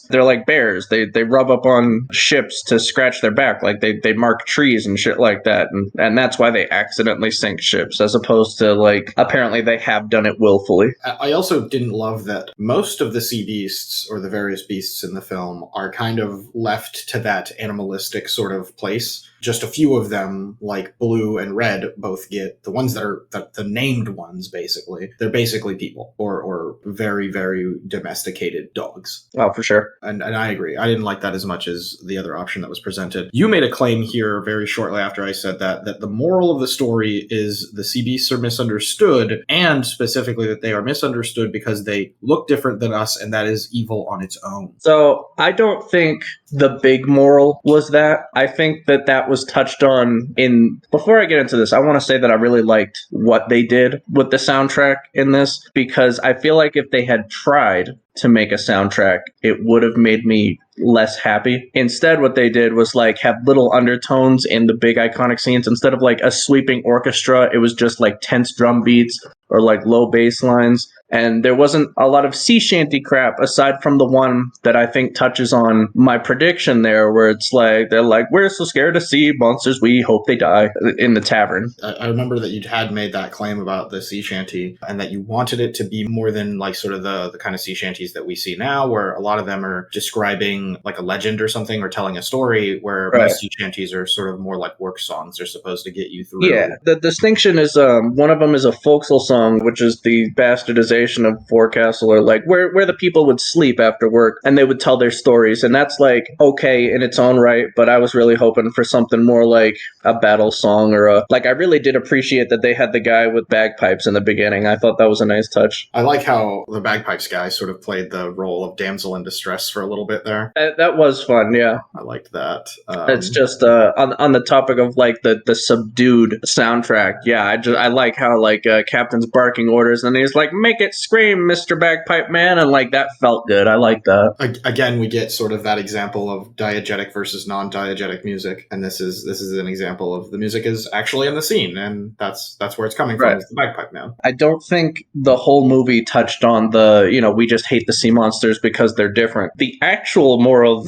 they're like bears. They rub up on ships to scratch their back, like they mark trees and shit like that, and that's why they accidentally sink ships, as opposed to like apparently they have done it willfully. I also didn't love that most of the sea beasts or the various beasts in the film are kind of left to that animalistic sort of place. Just a few of them, like Blue and Red, both get the ones that are the named ones, basically. They're basically people or very, very domesticated dogs. Oh, for sure. And I agree. I didn't like that as much as the other option that was presented. You made a claim here very shortly after I said that the moral of the story is the sea beasts are misunderstood, and specifically that they are misunderstood because they look different than us, and that is evil on its own. So I don't think the big moral was that. I think that was touched on in... Before I get into this, I want to say that I really liked what they did with the soundtrack in this, because I feel like if they had tried to make a soundtrack, it would have made me less happy. Instead, what they did was like have little undertones in the big iconic scenes. Instead of like a sweeping orchestra, it was just like tense drum beats or like low bass lines. And there wasn't a lot of sea shanty crap aside from the one that I think touches on my prediction there, where it's like, they're like, we're so scared to see monsters, we hope they die, in the tavern. I remember that you had made that claim about the sea shanty, and that you wanted it to be more than like sort of the kind of sea shanties that we see now, where a lot of them are describing like a legend or something, or telling a story, where most sea shanties are sort of more like work songs. They're supposed to get you through. Yeah, the distinction is one of them is a folksel song, which is the bastardization of Forecastle, or like where the people would sleep after work and they would tell their stories, and that's like okay in its own right, but I was really hoping for something more like a battle song, or I really did appreciate that they had the guy with bagpipes in the beginning. I thought that was a nice touch. I like how the bagpipes guy sort of played the role of damsel in distress for a little bit there. That was fun, yeah. I liked that. It's just on the topic of like the subdued soundtrack. Yeah, I like how like Captain's barking orders and he's like, make it scream, Mr. Bagpipe Man, and like that felt good. I like that. Again, we get sort of that example of diegetic versus non-diegetic music, and this is an example of the music is actually in the scene, and that's where it's coming from. Is the Bagpipe Man. I don't think the whole movie touched on the we just hate the sea monsters because they're different. The actual moral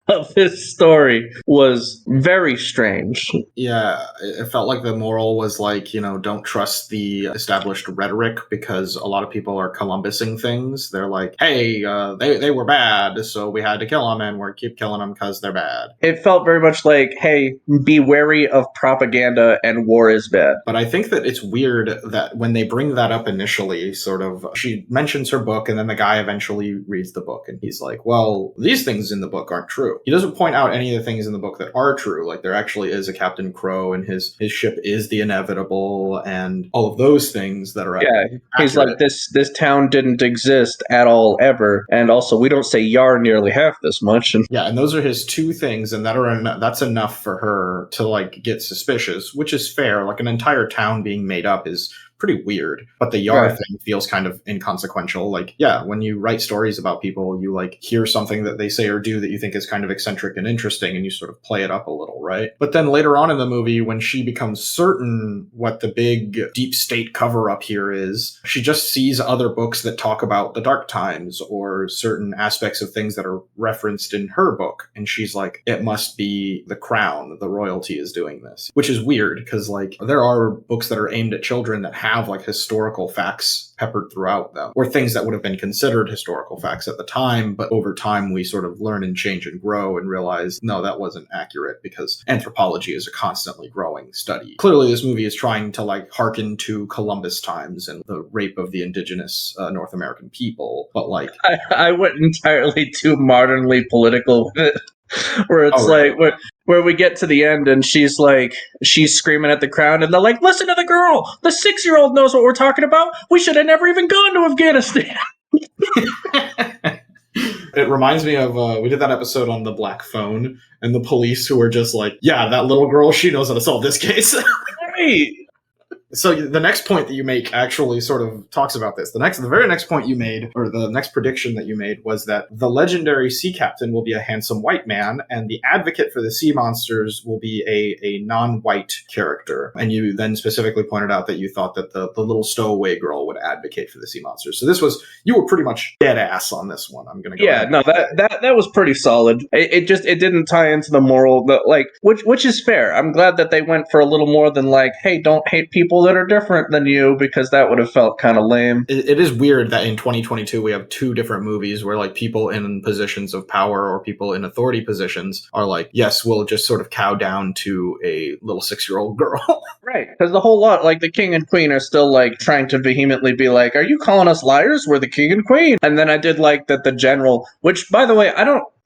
of this story was very strange. Yeah, it felt like the moral was like, don't trust the established rhetoric because a lot of people are Columbusing things. They're like, hey, they were bad, so we had to kill them, and we're keep killing them because they're bad. It felt very much like, hey, be wary of propaganda and war is bad. But I think that it's weird that when they bring that up initially, sort of, she mentions her book, and then the guy eventually reads the book, and he's like, well, these things in the book aren't true. He doesn't point out any of the things in the book that are true. Like, there actually is a Captain Crow, and his ship is the Inevitable, and all of those things that are he's accurate. like, this town didn't exist at all ever, and also we don't say yar nearly half this much. And yeah, and those are his two things, and that's enough for her to like get suspicious, which is fair. Like, an entire town being made up is pretty weird, but the yar thing feels kind of inconsequential. Like, yeah, when you write stories about people, you like hear something that they say or do that you think is kind of eccentric and interesting, and you sort of play it up a little, right? But then later on in the movie, when she becomes certain what the big deep state cover up here is, she just sees other books that talk about the dark times or certain aspects of things that are referenced in her book, and she's like, it must be the crown, the royalty is doing this, which is weird because like there are books that are aimed at children that have like historical facts peppered throughout them, or things that would have been considered historical facts at the time, but over time we sort of learn and change and grow and realize, no, that wasn't accurate because anthropology is a constantly growing study. Clearly this movie is trying to like hearken to Columbus times and the rape of the indigenous North American people, but like I went entirely too modernly political with it. Where it's where we get to the end and she's screaming at the crowd and they're like, listen to the girl, the 6-year-old knows what we're talking about, we should have never even gone to Afghanistan. It reminds me of we did that episode on the Black Phone and the police who were just like, yeah, that little girl, she knows how to solve this case. Right. So the next point that you make actually sort of talks about this. The very next point you made, or the next prediction that you made, was that the legendary sea captain will be a handsome white man, and the advocate for the sea monsters will be a non-white character. And you then specifically pointed out that you thought that the little stowaway girl would advocate for the sea monsters. So you were pretty much dead ass on this one. I'm gonna go. Yeah, no, that was pretty solid. It didn't tie into the moral, which is fair. I'm glad that they went for a little more than like, hey, don't hate people that are different than you, because that would have felt kind of lame. It is weird that in 2022 we have two different movies where like people in positions of power or people in authority positions are like, yes, we'll just sort of cow down to a little 6-year-old girl. Right, because the whole lot, like the king and queen are still like trying to vehemently be like, are you calling us liars? We're the king and queen. And then I did like that the general, which by the way,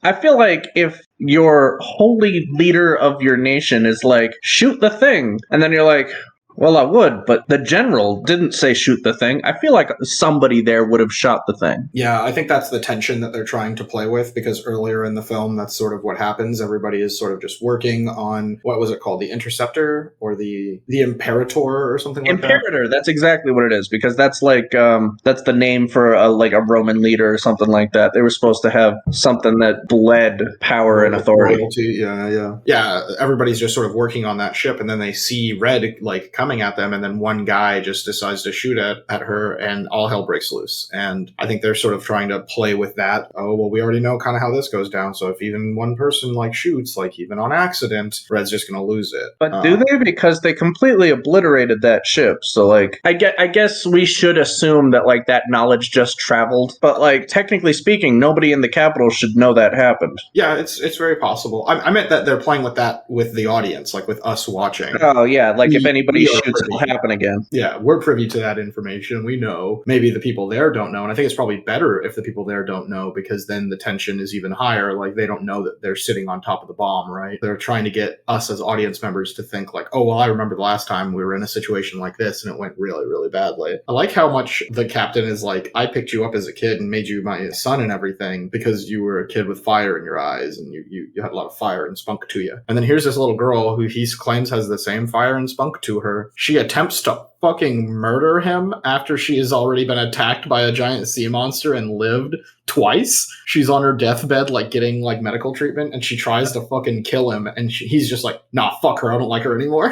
I feel like if your holy leader of your nation is like, shoot the thing, and then you're like, well, I would, but the general didn't say shoot the thing. I feel like somebody there would have shot the thing. Yeah, I think that's the tension that they're trying to play with, because earlier in the film, that's sort of what happens. Everybody is sort of just working on, what was it called? The Interceptor or the Imperator or something like that? Imperator, that's exactly what it is, because that's like, that's the name for a Roman leader or something like that. They were supposed to have something that bled power and authority. Royalty, yeah. Yeah, everybody's just sort of working on that ship, and then they see red, like, coming at them, and then one guy just decides to shoot at her, and all hell breaks loose. And I think they're sort of trying to play with that. Oh, well, we already know kind of how this goes down, so if even one person like shoots, like even on accident, Red's just gonna lose it. But do they? Because they completely obliterated that ship. So like, I guess we should assume that like that knowledge just traveled. But like, technically speaking, nobody in the capital should know that happened. Yeah, it's very possible. I meant that they're playing with that with the audience, like with us watching. Oh yeah, like if anybody shoots, it'll happen again. Yeah, we're privy to that information. We know. Maybe the people there don't know, and I think it's probably better if the people there don't know, because then the tension is even higher. Like, they don't know that they're sitting on top of the bomb, right? They're trying to get us as audience members to think like, oh, well, I remember the last time we were in a situation like this and it went really, really badly. I like how much the captain is like, I picked you up as a kid and made you my son and everything because you were a kid with fire in your eyes and you had a lot of fire and spunk to you. And then here's this little girl who he claims has the same fire and spunk to her. She attempts to fucking murder him after she has already been attacked by a giant sea monster and lived twice. She's on her deathbed, like getting like medical treatment, and she tries to fucking kill him, and he's just like, nah, fuck her, I don't like her anymore.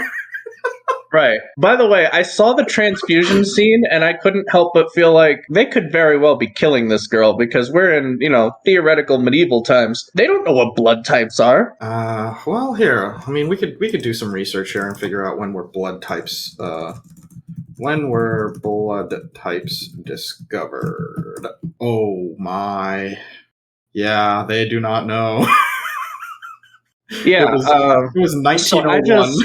Right. By the way, I saw the transfusion scene and I couldn't help but feel like they could very well be killing this girl because we're in, theoretical medieval times. They don't know what blood types are. Well, here. I mean, we could do some research here and figure out when were blood types. When were blood types discovered? Oh my. Yeah, they do not know. Yeah. It was 1901. So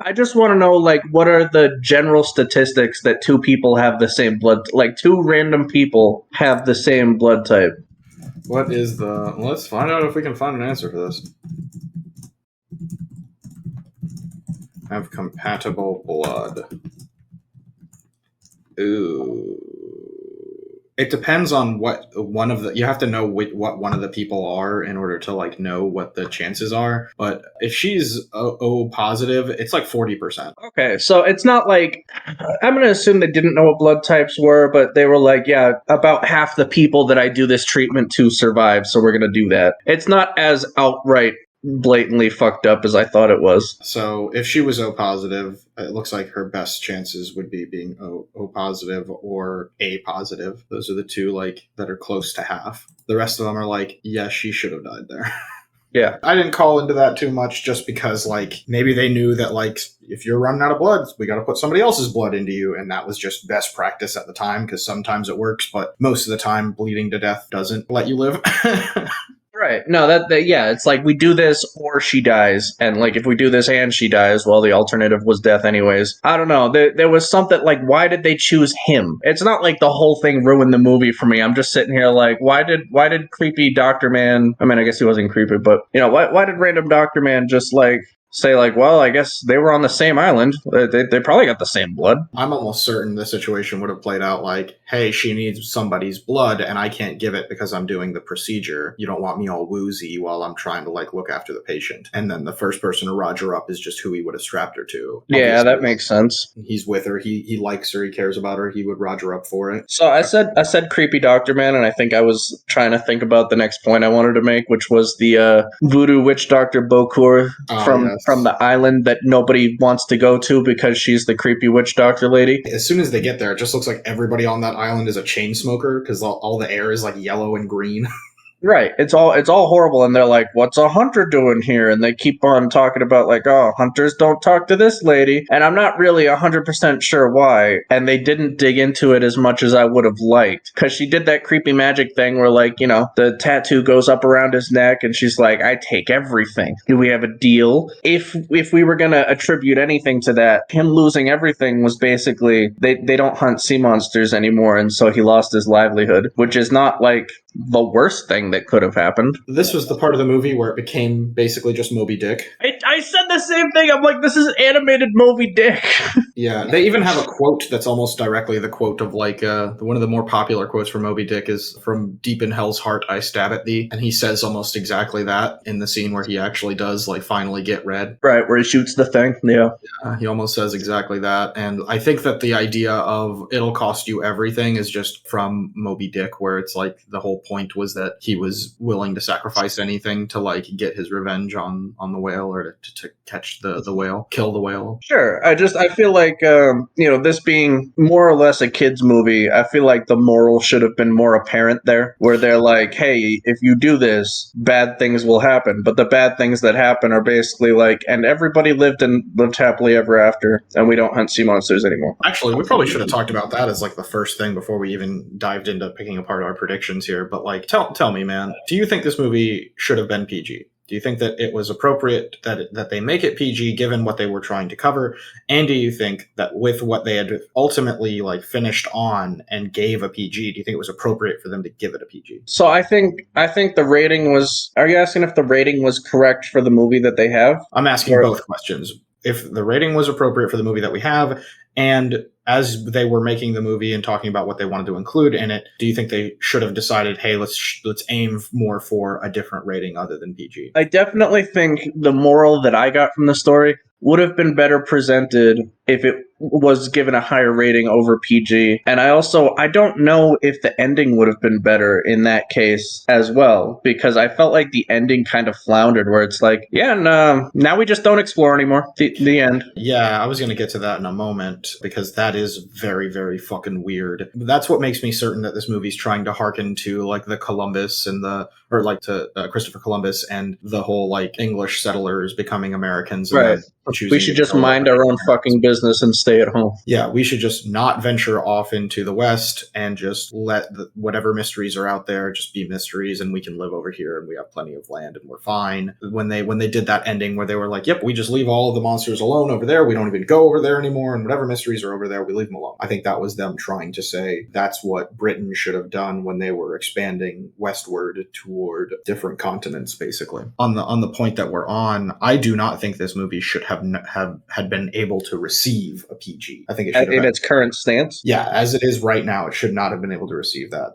I just want to know, like, what are the general statistics that two people have the same blood, like two random people have the same blood type? What is the... Let's find out if we can find an answer for this. Have compatible blood. Ooh. It depends on what one of the... You have to know what one of the people are in order to, like, know what the chances are. But if she's O positive, it's like 40%. Okay, so it's not like... I'm going to assume they didn't know what blood types were, but they were like, yeah, about half the people that I do this treatment to survive, so we're going to do that. It's not as outright blatantly fucked up as I thought it was. So if she was O positive, it looks like her best chances would be being O positive or A positive. Those are the two, like, that are close to half. The rest of them are like, yeah, she should have died there. Yeah. I didn't call into that too much just because, like, maybe they knew that, like, if you're running out of blood, we got to put somebody else's blood into you. And that was just best practice at the time because sometimes it works, but most of the time bleeding to death doesn't let you live. Right. No, yeah, it's like we do this or she dies. And like if we do this and she dies, well, the alternative was death anyways. I don't know. There was something like, why did they choose him? It's not like the whole thing ruined the movie for me. I'm just sitting here like, why did creepy Dr. Man, I mean, I guess he wasn't creepy, but why did random Dr. Man just like say like, well, I guess they were on the same island. They probably got the same blood. I'm almost certain the situation would have played out like, hey, she needs somebody's blood and I can't give it because I'm doing the procedure. You don't want me all woozy while I'm trying to like look after the patient. And then the first person to Roger up is just who he would have strapped her to. Yeah, Obviously, that makes sense. He's with her. He likes her. He cares about her. He would Roger up for it. So I said creepy Dr. Man, and I think I was trying to think about the next point I wanted to make, which was the voodoo witch Dr. Beaucourt from the island that nobody wants to go to because she's the creepy witch doctor lady. As soon as they get there, it just looks like everybody on that island is a chain smoker because all the air is like yellow and green. Right. It's all horrible, and they're like, what's a hunter doing here? And they keep on talking about like, oh, hunters don't talk to this lady. And I'm not really 100% sure why. And they didn't dig into it as much as I would have liked. Because she did that creepy magic thing where like, the tattoo goes up around his neck and she's like, I take everything. Do we have a deal? If we were going to attribute anything to that, him losing everything was basically, they don't hunt sea monsters anymore. And so he lost his livelihood, which is not like the worst thing that could have happened. This was the part of the movie where it became basically just Moby Dick. I said the same thing. I'm like, this is animated Moby Dick. Yeah, they even have a quote that's almost directly the quote of like one of the more popular quotes from Moby Dick is from deep in hell's heart I stab at thee, and he says almost exactly that in the scene where he actually does like finally get red. Right, where he shoots the thing. Yeah, he almost says exactly that, and I think that the idea of it'll cost you everything is just from Moby Dick, where it's like the whole point was that he was willing to sacrifice anything to like get his revenge on the whale or to catch the whale, kill the whale. Sure. I feel like this being more or less a kids movie, I feel like the moral should have been more apparent there, where they're like, hey, if you do this, bad things will happen, but the bad things that happen are basically like, and everybody lived happily ever after, and we don't hunt sea monsters anymore. Actually, we probably should have talked about that as like the first thing before we even dived into picking apart our predictions here. But like, tell me, man, do you think this movie should have been PG? Do you think that it was appropriate that they make it PG given what they were trying to cover? And do you think that with what they had ultimately like finished on and gave a PG, do you think it was appropriate for them to give it a PG? So I think the rating was... Are you asking if the rating was correct for the movie that they have? I'm asking both questions. If the rating was appropriate for the movie that we have, and as they were making the movie and talking about what they wanted to include in it, do you think they should have decided, hey, let's aim more for a different rating other than PG? I definitely think the moral that I got from the story would have been better presented if it was given a higher rating over PG. And I don't know if the ending would have been better in that case as well, because I felt like the ending kind of floundered, where it's like, yeah, and now we just don't explore anymore. The end. Yeah, I was going to get to that in a moment, because that is very, very fucking weird. That's what makes me certain that this movie's trying to hearken to like the Columbus and Christopher Columbus and the whole like English settlers becoming Americans. And Right. We should just mind our own fucking business and stay at home. Yeah, we should just not venture off into the West and just let whatever mysteries are out there just be mysteries, and we can live over here and we have plenty of land and we're fine. When they did that ending where they were like, yep, we just leave all of the monsters alone over there, we don't even go over there anymore, and whatever mysteries are over there, we leave them alone. I think that was them trying to say that's what Britain should have done when they were expanding westward toward different continents, basically. On the point that we're on, I do not think this movie should have had been able to receive a PG. I think it should have in its current stance. Yeah, as it is right now, it should not have been able to receive that.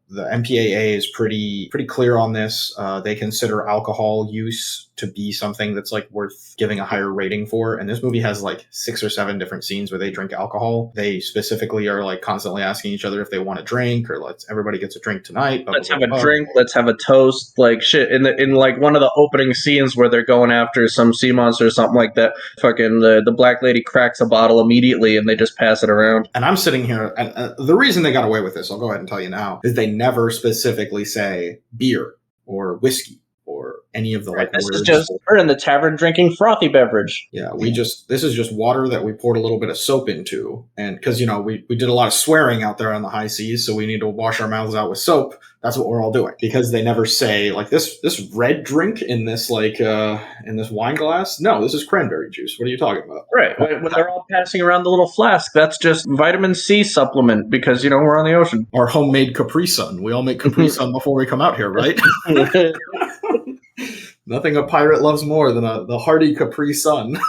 The MPAA is pretty clear on this. They consider alcohol use to be something that's like worth giving a higher rating for. And this movie has like 6 or 7 different scenes where they drink alcohol. They specifically are like constantly asking each other if they want a drink, or everybody gets a drink tonight. Let's have a drink. Let's have a toast. Like shit. In like one of the opening scenes where they're going after some sea monster or something like that, fucking the black lady cracks a bottle immediately and they just pass it around. And I'm sitting here, and the reason they got away with this, I'll go ahead and tell you now, is they never specifically say beer or whiskey or any of the like this words. Is just we're in the tavern drinking frothy beverage. Yeah, this is just water that we poured a little bit of soap into, and because we did a lot of swearing out there on the high seas, so we need to wash our mouths out with soap. That's what we're all doing, because they never say like this red drink in this in this wine glass. No, this is cranberry juice. What are you talking about? Right, when they're all passing around the little flask, that's just vitamin C supplement, because we're on the ocean. Our homemade Capri Sun. We all make Capri Sun before we come out here, right? Nothing a pirate loves more than the hearty Capri Sun.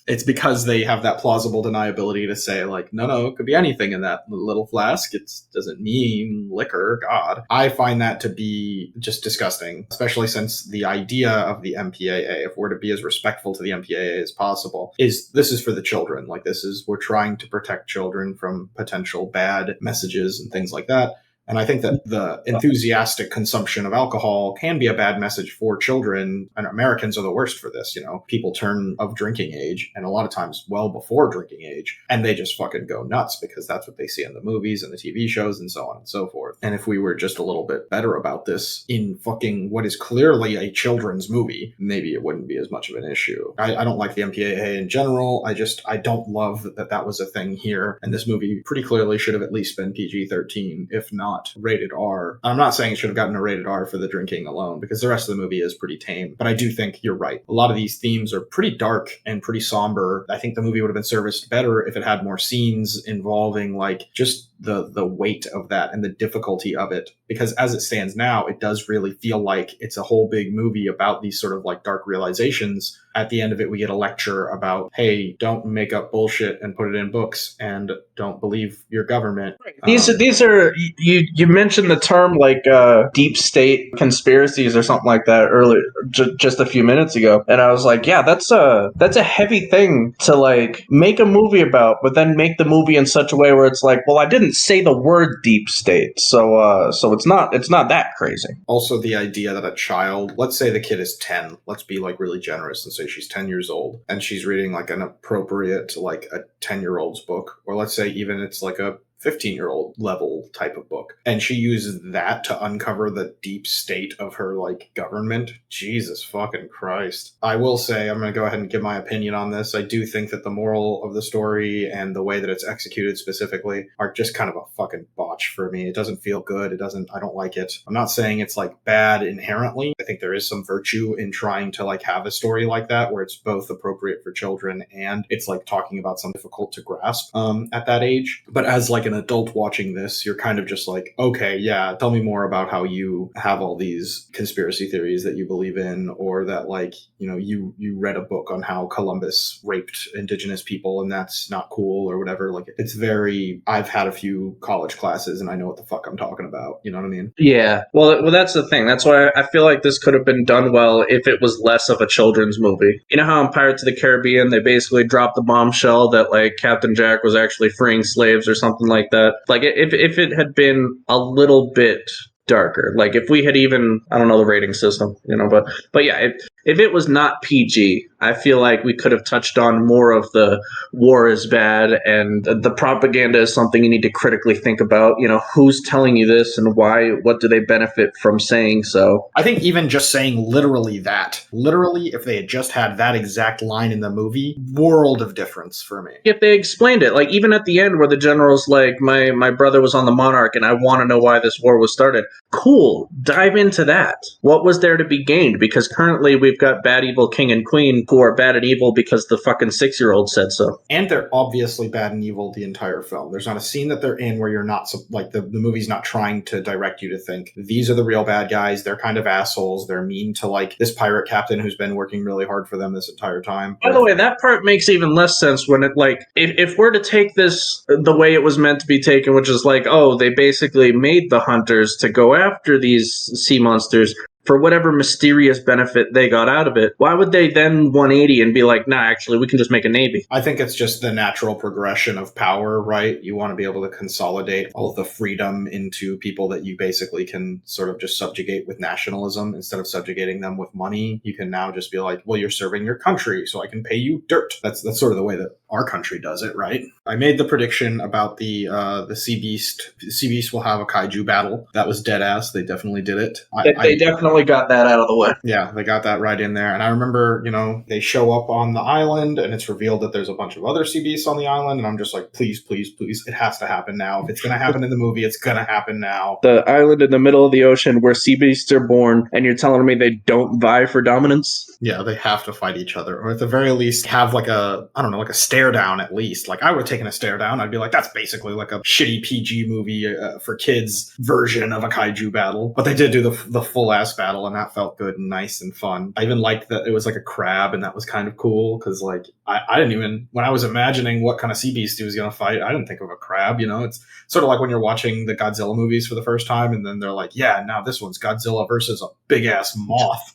It's because they have that plausible deniability to say, like, no, it could be anything in that little flask. It doesn't mean liquor. God. I find that to be just disgusting, especially since the idea of the MPAA, if we're to be as respectful to the MPAA as possible, is this is for the children. Like, we're trying to protect children from potential bad messages and things like that. And I think that the enthusiastic consumption of alcohol can be a bad message for children, and Americans are the worst for this. People turn of drinking age, and a lot of times well before drinking age, and they just fucking go nuts because that's what they see in the movies and the TV shows and so on and so forth. And if we were just a little bit better about this in fucking what is clearly a children's movie, maybe it wouldn't be as much of an issue. I don't like the MPAA in general. I don't love that was a thing here, and this movie pretty clearly should have at least been PG-13, if not rated R. I'm not saying it should have gotten a rated R for the drinking alone, because the rest of the movie is pretty tame. But I do think you're right. A lot of these themes are pretty dark and pretty somber. I think the movie would have been serviced better if it had more scenes involving like just the weight of that and the difficulty of it. Because as it stands now, it does really feel like it's a whole big movie about these sort of like dark realizations. At the end of it, we get a lecture about, hey, don't make up bullshit and put it in books, and don't believe your government. These are you mentioned the term like deep state conspiracies or something like that earlier, just a few minutes ago, and I was like, yeah, that's a heavy thing to like make a movie about, but then make the movie in such a way where it's like, well, I didn't say the word deep state, so it's not that crazy. Also, the idea that a child, let's say the kid is 10, let's be like really generous and say she's 10 years old, and she's reading like an appropriate like a 10-year-old's book, or let's say even it's like a 15-year-old level type of book, and she uses that to uncover the deep state of her like government. Jesus fucking Christ. I will say, I'm going to go ahead and give my opinion on this. I do think that the moral of the story and the way that it's executed specifically are just kind of a fucking botch for me. It doesn't feel good. I don't like it. I'm not saying it's like bad inherently. I think there is some virtue in trying to like have a story like that where it's both appropriate for children and it's like talking about something difficult to grasp at that age. But as like like an adult watching this, you're kind of just like, okay, yeah, tell me more about how you have all these conspiracy theories that you believe in, or that like, you know, you read a book on how Columbus raped indigenous people and that's not cool or whatever. Like, it's very, I've had a few college classes and I know what the fuck I'm talking about. You know what I mean? Yeah. Well, that's the thing. That's why I feel like this could have been done well if it was less of a children's movie. You know how in Pirates of the Caribbean they basically dropped the bombshell that like Captain Jack was actually freeing slaves or something like that. Like if it had been a little bit darker, like if we had even, I don't know the rating system, you know, but yeah, if it was not PG, I feel like we could have touched on more of the war is bad and the propaganda is something you need to critically think about. You know, who's telling you this and why? What do they benefit from saying so? I think even just saying literally, if they had just had that exact line in the movie, world of difference for me. If they explained it, like even at the end where the general's like, my brother was on the Monarch and I want to know why this war was started. Cool. Dive into that. What was there to be gained? Because currently we've got bad, evil king and queen who are bad and evil because the fucking 6-year-old said so. And they're obviously bad and evil the entire film. There's not a scene that they're in where you're not, like, the movie's not trying to direct you to think, these are the real bad guys, they're kind of assholes, they're mean to, like, this pirate captain who's been working really hard for them this entire time. By the way, that part makes even less sense when it, like, if we're to take this the way it was meant to be taken, which is like, oh, they basically made the hunters to go after these sea monsters for whatever mysterious benefit they got out of it. Why would they then 180 and be like, nah, actually, we can just make a navy? I think it's just the natural progression of power, right? You want to be able to consolidate all of the freedom into people that you basically can sort of just subjugate with nationalism instead of subjugating them with money. You can now just be like, well, you're serving your country, so I can pay you dirt. That's sort of the way that our country does it, right? I made the prediction about the sea beast. The sea beast will have a kaiju battle. That was dead ass. They definitely did it. They definitely got that out of the way. Yeah, they got that right in there. And I remember, you know, they show up on the island and it's revealed that there's a bunch of other sea beasts on the island. And I'm just like, please, please, please, it has to happen now. If it's going to happen in the movie, it's going to happen now. The island in the middle of the ocean where sea beasts are born, and you're telling me they don't vie for dominance? Yeah, they have to fight each other. Or at the very least, have like a, I don't know, like a stare down at least. Like, I would have taken a stare down. I'd be like, that's basically like a shitty PG movie for kids version of a kaiju battle. But they did do the full ass battle, and that felt good and nice and fun. I even liked that it was like a crab, and that was kind of cool because, like, I didn't even, when I was imagining what kind of sea beast he was going to fight, I didn't think of a crab. You know, it's sort of like when you're watching the Godzilla movies for the first time, and then they're like, yeah, now this one's Godzilla versus a big ass moth.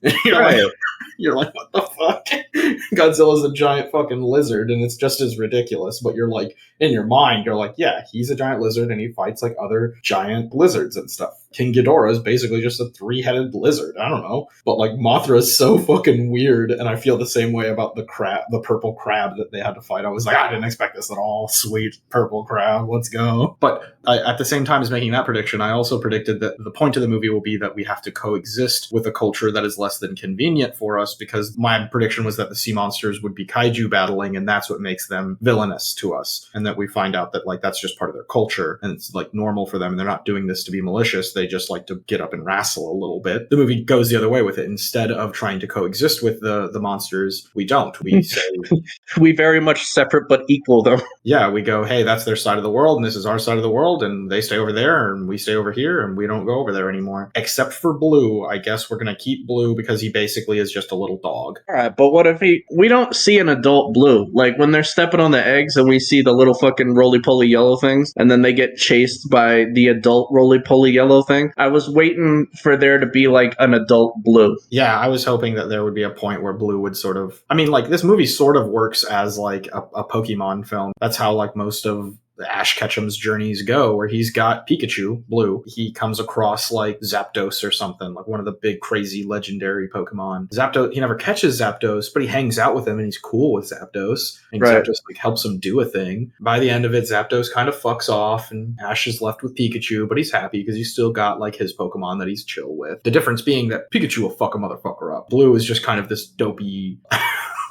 You're like, what the fuck? Godzilla's a giant fucking lizard, and it's just as ridiculous. But you're like, in your mind, you're like, yeah, he's a giant lizard, and he fights like other giant lizards and stuff. King Ghidorah is basically just a 3-headed lizard. I don't know. But like Mothra is so fucking weird, and I feel the same way about the crab, the purple crab that they had to fight. I was like, I didn't expect this at all. Sweet purple crab, let's go. But at the same time as making that prediction, I also predicted that the point of the movie will be that we have to coexist with a culture that is less than convenient for us, because my prediction was that the sea monsters would be kaiju battling, and that's what makes them villainous to us. And that we find out that like that's just part of their culture, and it's like normal for them, and they're not doing this to be malicious. They just like to get up and wrestle a little bit. The movie goes the other way with it. Instead of trying to coexist with the monsters, we don't. We say we very much separate but equal them. Yeah, we go, hey, that's their side of the world, and this is our side of the world, and they stay over there, and we stay over here, and we don't go over there anymore. Except for Blue. I guess we're going to keep Blue because he basically is just a little dog. All right, but what if we don't see an adult Blue? Like when they're stepping on the eggs and we see the little fucking roly-poly yellow things, and then they get chased by the adult roly-poly yellow thing. I was waiting for there to be like an adult Blue. Yeah, I was hoping that there would be a point where Blue would sort of, I mean, like this movie sort of works as like a Pokemon film. That's how like most of Ash Ketchum's journeys go, where he's got Pikachu, Blue. He comes across like Zapdos or something, like one of the big crazy legendary Pokemon. Zapdos, he never catches Zapdos, but he hangs out with him and he's cool with Zapdos. And right. Zapdos like helps him do a thing. By the end of it, Zapdos kind of fucks off and Ash is left with Pikachu, but he's happy because he's still got like his Pokemon that he's chill with. The difference being that Pikachu will fuck a motherfucker up. Blue is just kind of this dopey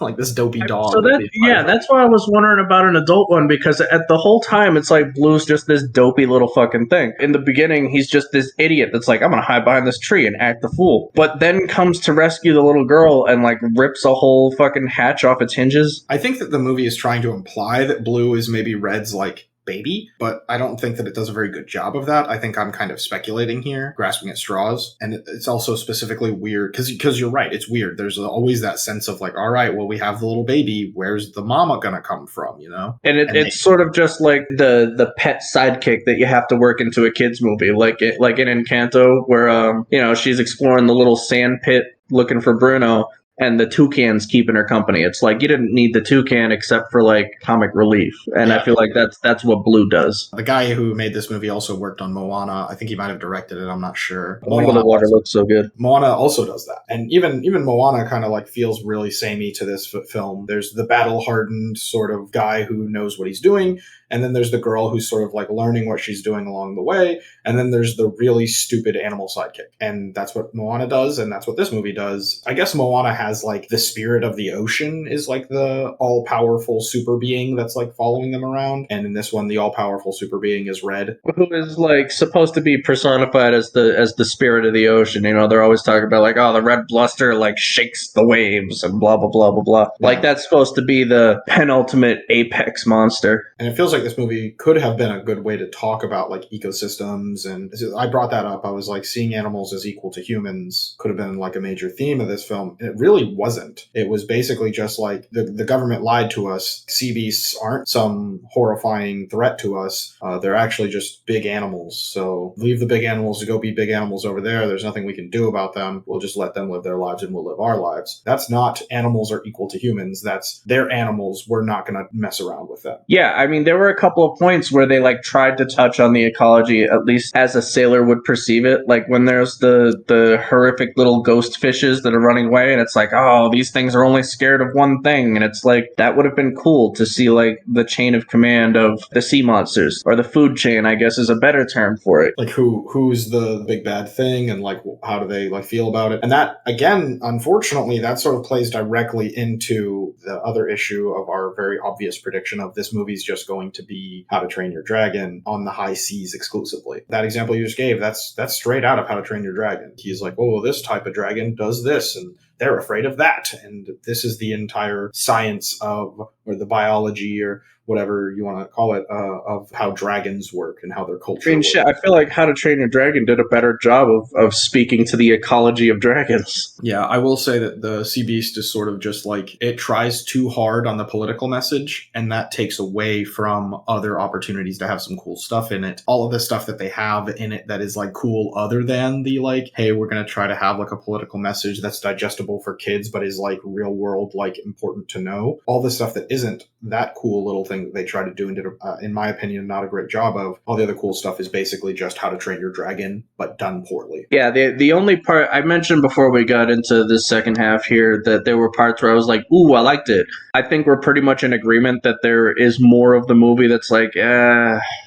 like this dopey dog. So that's why I was wondering about an adult one, because at the whole time it's like Blue's just this dopey little fucking thing. In the beginning, he's just this idiot that's like, I'm gonna hide behind this tree and act the fool. But then comes to rescue the little girl and like rips a whole fucking hatch off its hinges. I think that the movie is trying to imply that Blue is maybe Red's like baby, but I don't think that it does a very good job of that. I think I'm kind of speculating here, grasping at straws. And it's also specifically weird because you're right. It's weird. There's always that sense of like, all right, well, we have the little baby. Where's the mama going to come from, you know? And it's sort of just like the pet sidekick that you have to work into a kid's movie, like in Encanto, where she's exploring the little sand pit looking for Bruno, and the toucan's keeping her company. It's like you didn't need the toucan except for like comic relief, and I feel like that's what Blue does. The guy who made this movie also worked on Moana. I think he might have directed it. I'm not sure. Moana, the water looks so good. Moana also does that, and even Moana kind of like feels really samey to this film. There's the battle-hardened sort of guy who knows what he's doing, and then there's the girl who's sort of like learning what she's doing along the way, and then there's the really stupid animal sidekick, and that's what Moana does, and that's what this movie does. I guess Moana has like the spirit of the ocean is like the all-powerful super being that's like following them around, and in this one the all-powerful super being is Red, who is like supposed to be personified as the spirit of the ocean. You know, they're always talking about like, oh, the red bluster like shakes the waves and blah blah blah blah blah. Yeah. Like that's supposed to be the penultimate apex monster. And it feels like this movie could have been a good way to talk about like ecosystems, and I brought that up. I was like, seeing animals as equal to humans could have been like a major theme of this film, and it really wasn't. It was basically just like the government lied to us. Sea beasts aren't some horrifying threat to us. They're actually just big animals. So leave the big animals to go be big animals over there. There's nothing we can do about them. We'll just let them live their lives and we'll live our lives. That's not animals are equal to humans. That's their animals. We're not going to mess around with them. Yeah, I mean, there were a couple of points where they like tried to touch on the ecology, at least as a sailor would perceive it. Like when there's the horrific little ghost fishes that are running away, and it's like, oh, these things are only scared of one thing, and it's like that would have been cool to see like the chain of command of the sea monsters, or the food chain, I guess is a better term for it. Like who's the big bad thing, and like how do they like feel about it? And that again, unfortunately, that sort of plays directly into the other issue of our very obvious prediction of this movie's just going to be How to Train Your Dragon on the high seas exclusively. That example you just gave, that's straight out of How to Train Your Dragon. He's like, oh, this type of dragon does this, and they're afraid of that. And this is the entire science of, or the biology, or whatever you want to call it, of how dragons work and how their culture works. I feel like How to Train Your Dragon did a better job of speaking to the ecology of dragons. Yeah, I will say that the Sea Beast is sort of just like, it tries too hard on the political message, and that takes away from other opportunities to have some cool stuff in it. All of the stuff that they have in it that is like cool other than the like, hey, we're going to try to have like a political message that's digestible for kids, but is like real world, like important to know. All the stuff that isn't that cool little thing that they try to do and did, in my opinion, not a great job of. All the other cool stuff is basically just How to Train Your Dragon, but done poorly. Yeah, the only part I mentioned before we got into the second half here, that there were parts where I was like, ooh, I liked it. I think we're pretty much in agreement that there is more of the movie that's like,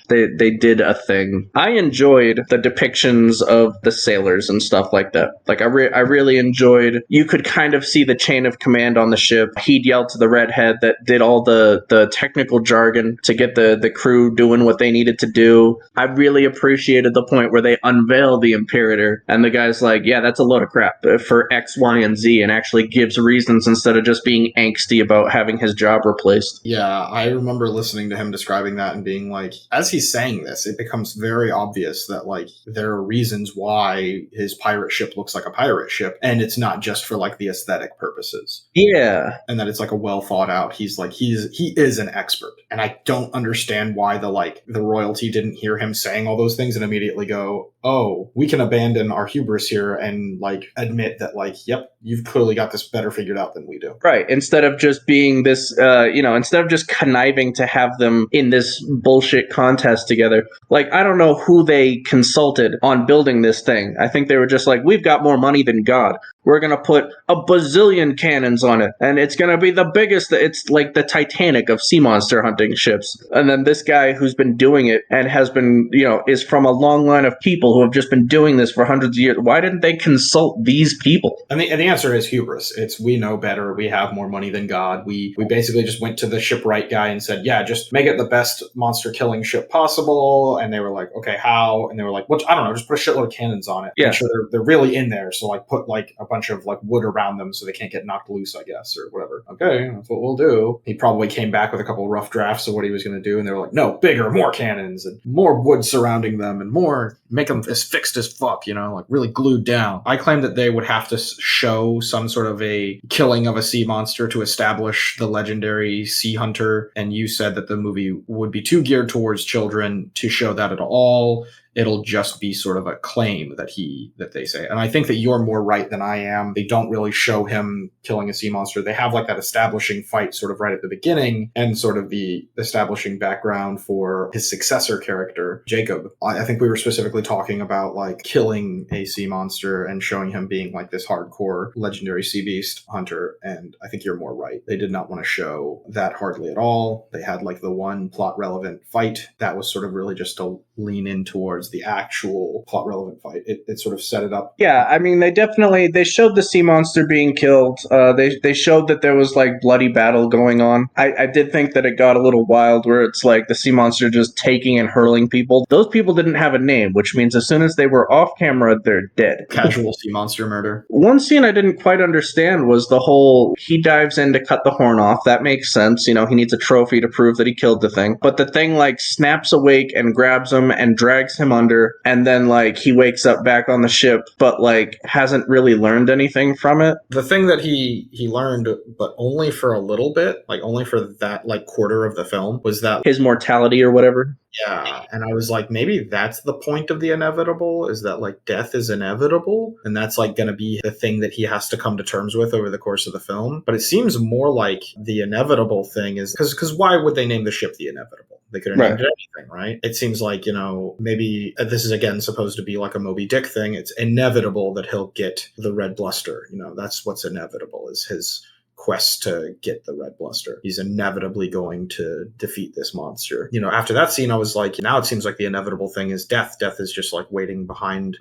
they did a thing. I enjoyed the depictions of the sailors and stuff like that. Like I really enjoyed, you could kind of see the chain of command on the ship. He'd yell to the redhead that did all the technical jargon to get the crew doing what they needed to do. I really appreciated the point where they unveil the Imperator and the guy's like, yeah, that's a load of crap for X, Y, and Z, and actually gives reasons instead of just being angsty about having his job replaced. Yeah, I remember listening to him describing that and being like, as he's saying this, it becomes very obvious that like there are reasons why his pirate ship looks like a pirate ship, and it's not just for like the aesthetic purposes. Yeah. And that it's like a well thought out. He's like, he is an expert. And I don't understand why the royalty didn't hear him saying all those things and immediately go, oh, we can abandon our hubris here and like admit that like, yep, you've clearly got this better figured out than we do. Right. Instead of just being this, instead of just conniving to have them in this bullshit contest together. Like, I don't know who they consulted on building this thing. I think they were just like, we've got more money than God. We're going to put a bazillion cannons on it, and it's going to be the biggest. It's like the Titanic of sea monster hunting ships. And then this guy who's been doing it and has been, is from a long line of people who have just been doing this for hundreds of years. Why didn't they consult these people? And the answer is hubris. It's, we know better. We have more money than God. We basically just went to the shipwright guy and said, yeah, just make it the best monster killing ship possible. And they were like, okay, how? And they were like, what? I don't know, just put a shitload of cannons on it. Yeah. Make sure they're really in there. So like put like a bunch of like wood around them so they can't get knocked loose, I guess, or whatever. Okay, that's what we'll do. He probably came back with a couple of rough drafts of what he was going to do. And they were like, no, bigger, more cannons and more wood surrounding them and more, make them as fixed as fuck, you know, like really glued down. I claim that they would have to show some sort of a killing of a sea monster to establish the legendary sea hunter. And you said that the movie would be too geared towards children to show that at all. It'll just be sort of a claim that they say. And I think that you're more right than I am. They don't really show him killing a sea monster. They have like that establishing fight sort of right at the beginning and sort of the establishing background for his successor character, Jacob. I think we were specifically talking about like killing a sea monster and showing him being like this hardcore legendary sea beast hunter. And I think you're more right. They did not want to show that hardly at all. They had like the one plot relevant fight that was sort of really just to lean in towards the actual plot relevant fight. It sort of set it up. Yeah, I mean, they showed the sea monster being killed. They showed that there was like bloody battle going on. I did think that it got a little wild where it's like the sea monster just taking and hurling people. Those people didn't have a name, which means as soon as they were off camera, they're dead. Casual sea monster murder. One scene I didn't quite understand was the whole, he dives in to cut the horn off. That makes sense. You know, he needs a trophy to prove that he killed the thing. But the thing like snaps awake and grabs him and drags him under, and then like he wakes up back on the ship, but like hasn't really learned anything from it. The thing that he learned, but only for a little bit, like only for that like quarter of the film, was that his mortality or whatever. Yeah, and I was like, maybe that's the point of the inevitable, is that like death is inevitable, and that's like going to be the thing that he has to come to terms with over the course of the film. But it seems more like the inevitable thing is because why would they name the ship the Inevitable? They could have named it anything, right? It seems like, you know, maybe this is again supposed to be like a Moby Dick thing. It's inevitable that he'll get the red bluster. You know, that's what's inevitable, is his quest to get the red bluster. He's inevitably going to defeat this monster. You know, after that scene, I was like, now it seems like the inevitable thing is death. Death is just like waiting around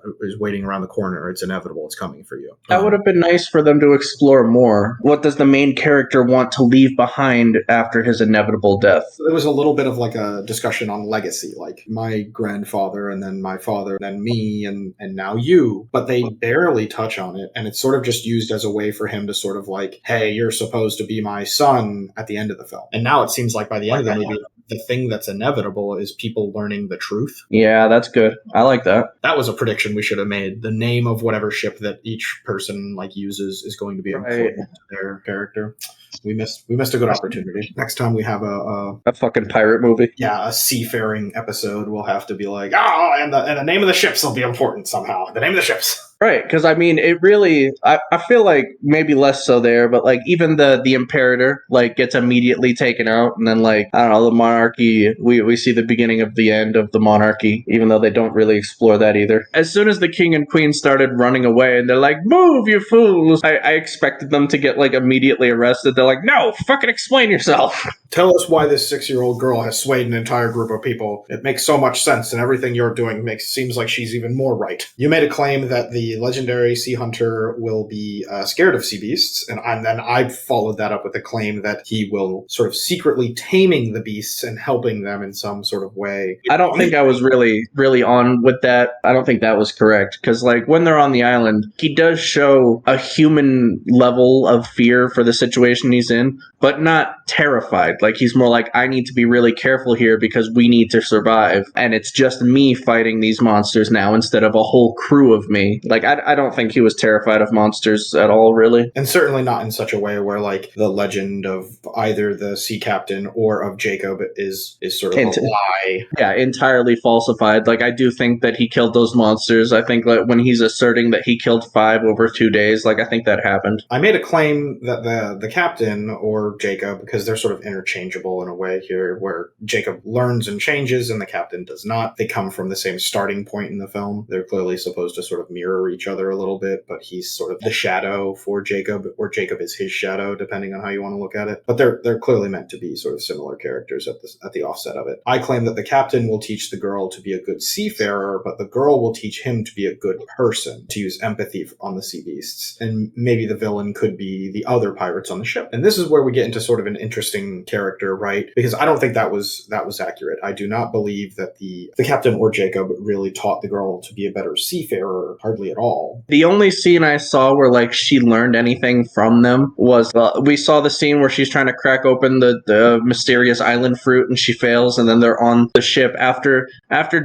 the corner. It's inevitable. It's coming for you. That would have been nice for them to explore more. What does the main character want to leave behind after his inevitable death? There was a little bit of like a discussion on legacy, like my grandfather and then my father, then me, and now you. But they barely touch on it. And it's sort of just used as a way for him to sort of like, hey, you're supposed to be my son at the end of the film. And now it seems like by the end of the movie, the thing that's inevitable is people learning the truth. Yeah, that's good. I like that. That was a prediction we should have made. The name of whatever ship that each person like uses is going to be important to their character. We missed a good opportunity. Next time we have a fucking pirate movie. Yeah, a seafaring episode, we'll have to be like, and the name of the ships will be important somehow. The name of the ships. Right, because I mean, it really, I feel like maybe less so there, but like even the Imperator like gets immediately taken out, and then like, I don't know, the monarchy, we see the beginning of the end of the monarchy, even though they don't really explore that either. As soon as the king and queen started running away, and they're like, move, you fools, I expected them to get like immediately arrested. They're like, no, fucking explain yourself. Tell us why this 6-year-old girl has swayed an entire group of people. It makes so much sense, and everything you're doing seems like she's even more right. You made a claim that the legendary sea hunter will be scared of sea beasts, and then I followed that up with a claim that he will sort of secretly taming the beasts and helping them in some sort of way. I don't think I was really on with that. I don't think that was correct, because like when they're on the island, he does show a human level of fear for the situation he's in, but not terrified. Like he's more like, I need to be really careful here because we need to survive, and it's just me fighting these monsters now instead of a whole crew of me. Like I don't think he was terrified of monsters at all, really. And certainly not in such a way where like the legend of either the sea captain or of Jacob is sort of a lie. Yeah, entirely falsified. Like I do think that he killed those monsters. I think like when he's asserting that he killed 5 over 2 days, like I think that happened. I made a claim that the captain or Jacob, because they're sort of interchangeable in a way here, where Jacob learns and changes and the captain does not. They come from the same starting point in the film. They're clearly supposed to sort of mirror each other a little bit, but he's sort of the shadow for Jacob, or Jacob is his shadow, depending on how you want to look at it. But they're clearly meant to be sort of similar characters at the offset of it. I claim that the captain will teach the girl to be a good seafarer, but the girl will teach him to be a good person, to use empathy on the sea beasts. And maybe the villain could be the other pirates on the ship. And this is where we get into sort of an interesting character, right? Because I don't think that was accurate. I do not believe that the captain or Jacob really taught the girl to be a better seafarer, hardly at all. The only scene I saw where like she learned anything from them was we saw the scene where she's trying to crack open the mysterious island fruit and she fails, and then they're on the ship after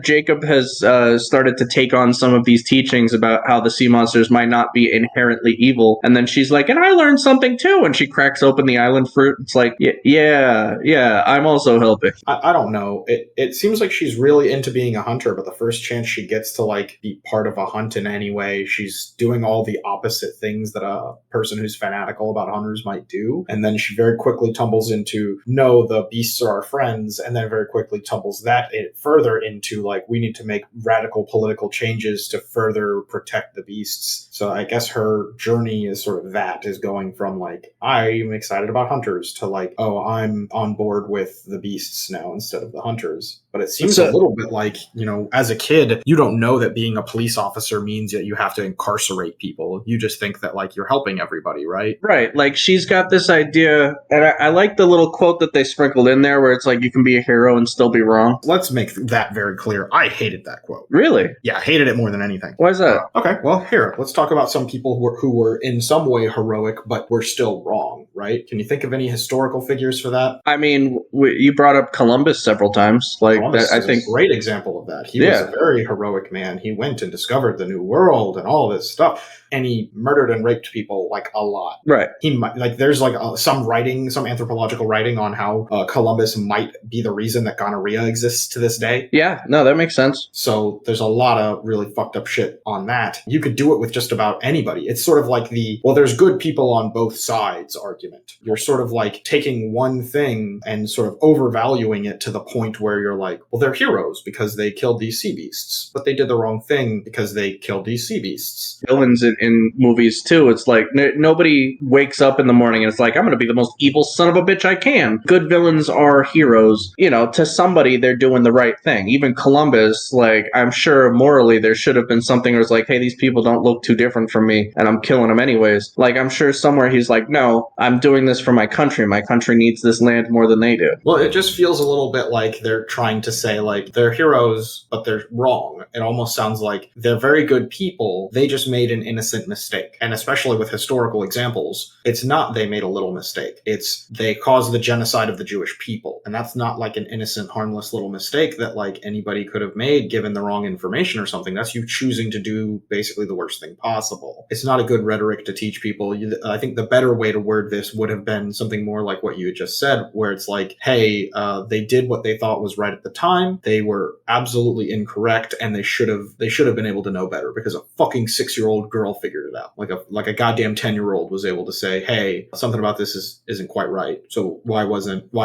Jacob has started to take on some of these teachings about how the sea monsters might not be inherently evil, and then she's like, and I learned something too, and she cracks open the island fruit. It's like, yeah, I'm also helping. I don't know. It seems like she's really into being a hunter, but the first chance she gets to like be part of a hunt in any way, she's doing all the opposite things that a person who's fanatical about hunters might do. And then she very quickly tumbles into, no, the beasts are our friends, and then very quickly tumbles that further into like, we need to make radical political changes to further protect the beasts. So I guess her journey is sort of is going from like, I'm excited about hunters to like, oh, I'm on board with the beasts now instead of the hunters. But it seems a little bit like, as a kid, you don't know that being a police officer means that you have to incarcerate people. You just think that like you're helping everybody, right? Right. Like she's got this idea, and I like the little quote that they sprinkled in there where it's like, you can be a hero and still be wrong. Let's make that very clear. I hated that quote. Really? Yeah, I hated it more than anything. Why is that? Okay, well, here, let's talk about some people who were in some way heroic, but were still wrong, right? Can you think of any historical figures for that? I mean, you brought up Columbus several times. Like, Columbus I think is a great example of that. He was a very heroic man. He went and discovered the New World and all this stuff. And he murdered and raped people like a lot. Right. He might, like, there's like some anthropological writing on how Columbus might be the reason that gonorrhea exists to this day. Yeah, no, that makes sense. So there's a lot of really fucked up shit on that. You could do it with just about anybody. It's sort of like there's good people on both sides argument. You're sort of like taking one thing and sort of overvaluing it to the point where you're like, well, they're heroes because they killed these sea beasts, but they did the wrong thing because they killed these sea beasts. Villains in movies too. It's like nobody wakes up in the morning and it's like, I'm going to be the most evil son of a bitch I can. Good villains are heroes. To somebody, they're doing the right thing. Even Columbus, like, I'm sure morally there should have been something where it's like, hey, these people don't look too different from me and I'm killing them anyways. Like, I'm sure somewhere he's like, no, I'm doing this for my country. My country needs this land more than they do. Well, it just feels a little bit like they're trying to say, like, they're heroes, but they're wrong. It almost sounds like they're very good people. They just made an innocent mistake. And especially with historical examples, it's not they made a little mistake. It's they caused the genocide of the Jewish people. And that's not like an innocent, harmless little mistake that like anybody could have made given the wrong information or something. That's you choosing to do basically the worst thing possible. It's not a good rhetoric to teach people. I think the better way to word this would have been something more like what you had just said, where it's like, hey, they did what they thought was right at the time. They were absolutely incorrect, and they should have been able to know better because a fucking 6-year-old girl figured it out. Like a goddamn 10-year-old was able to say, hey, something about this isn't quite right. So why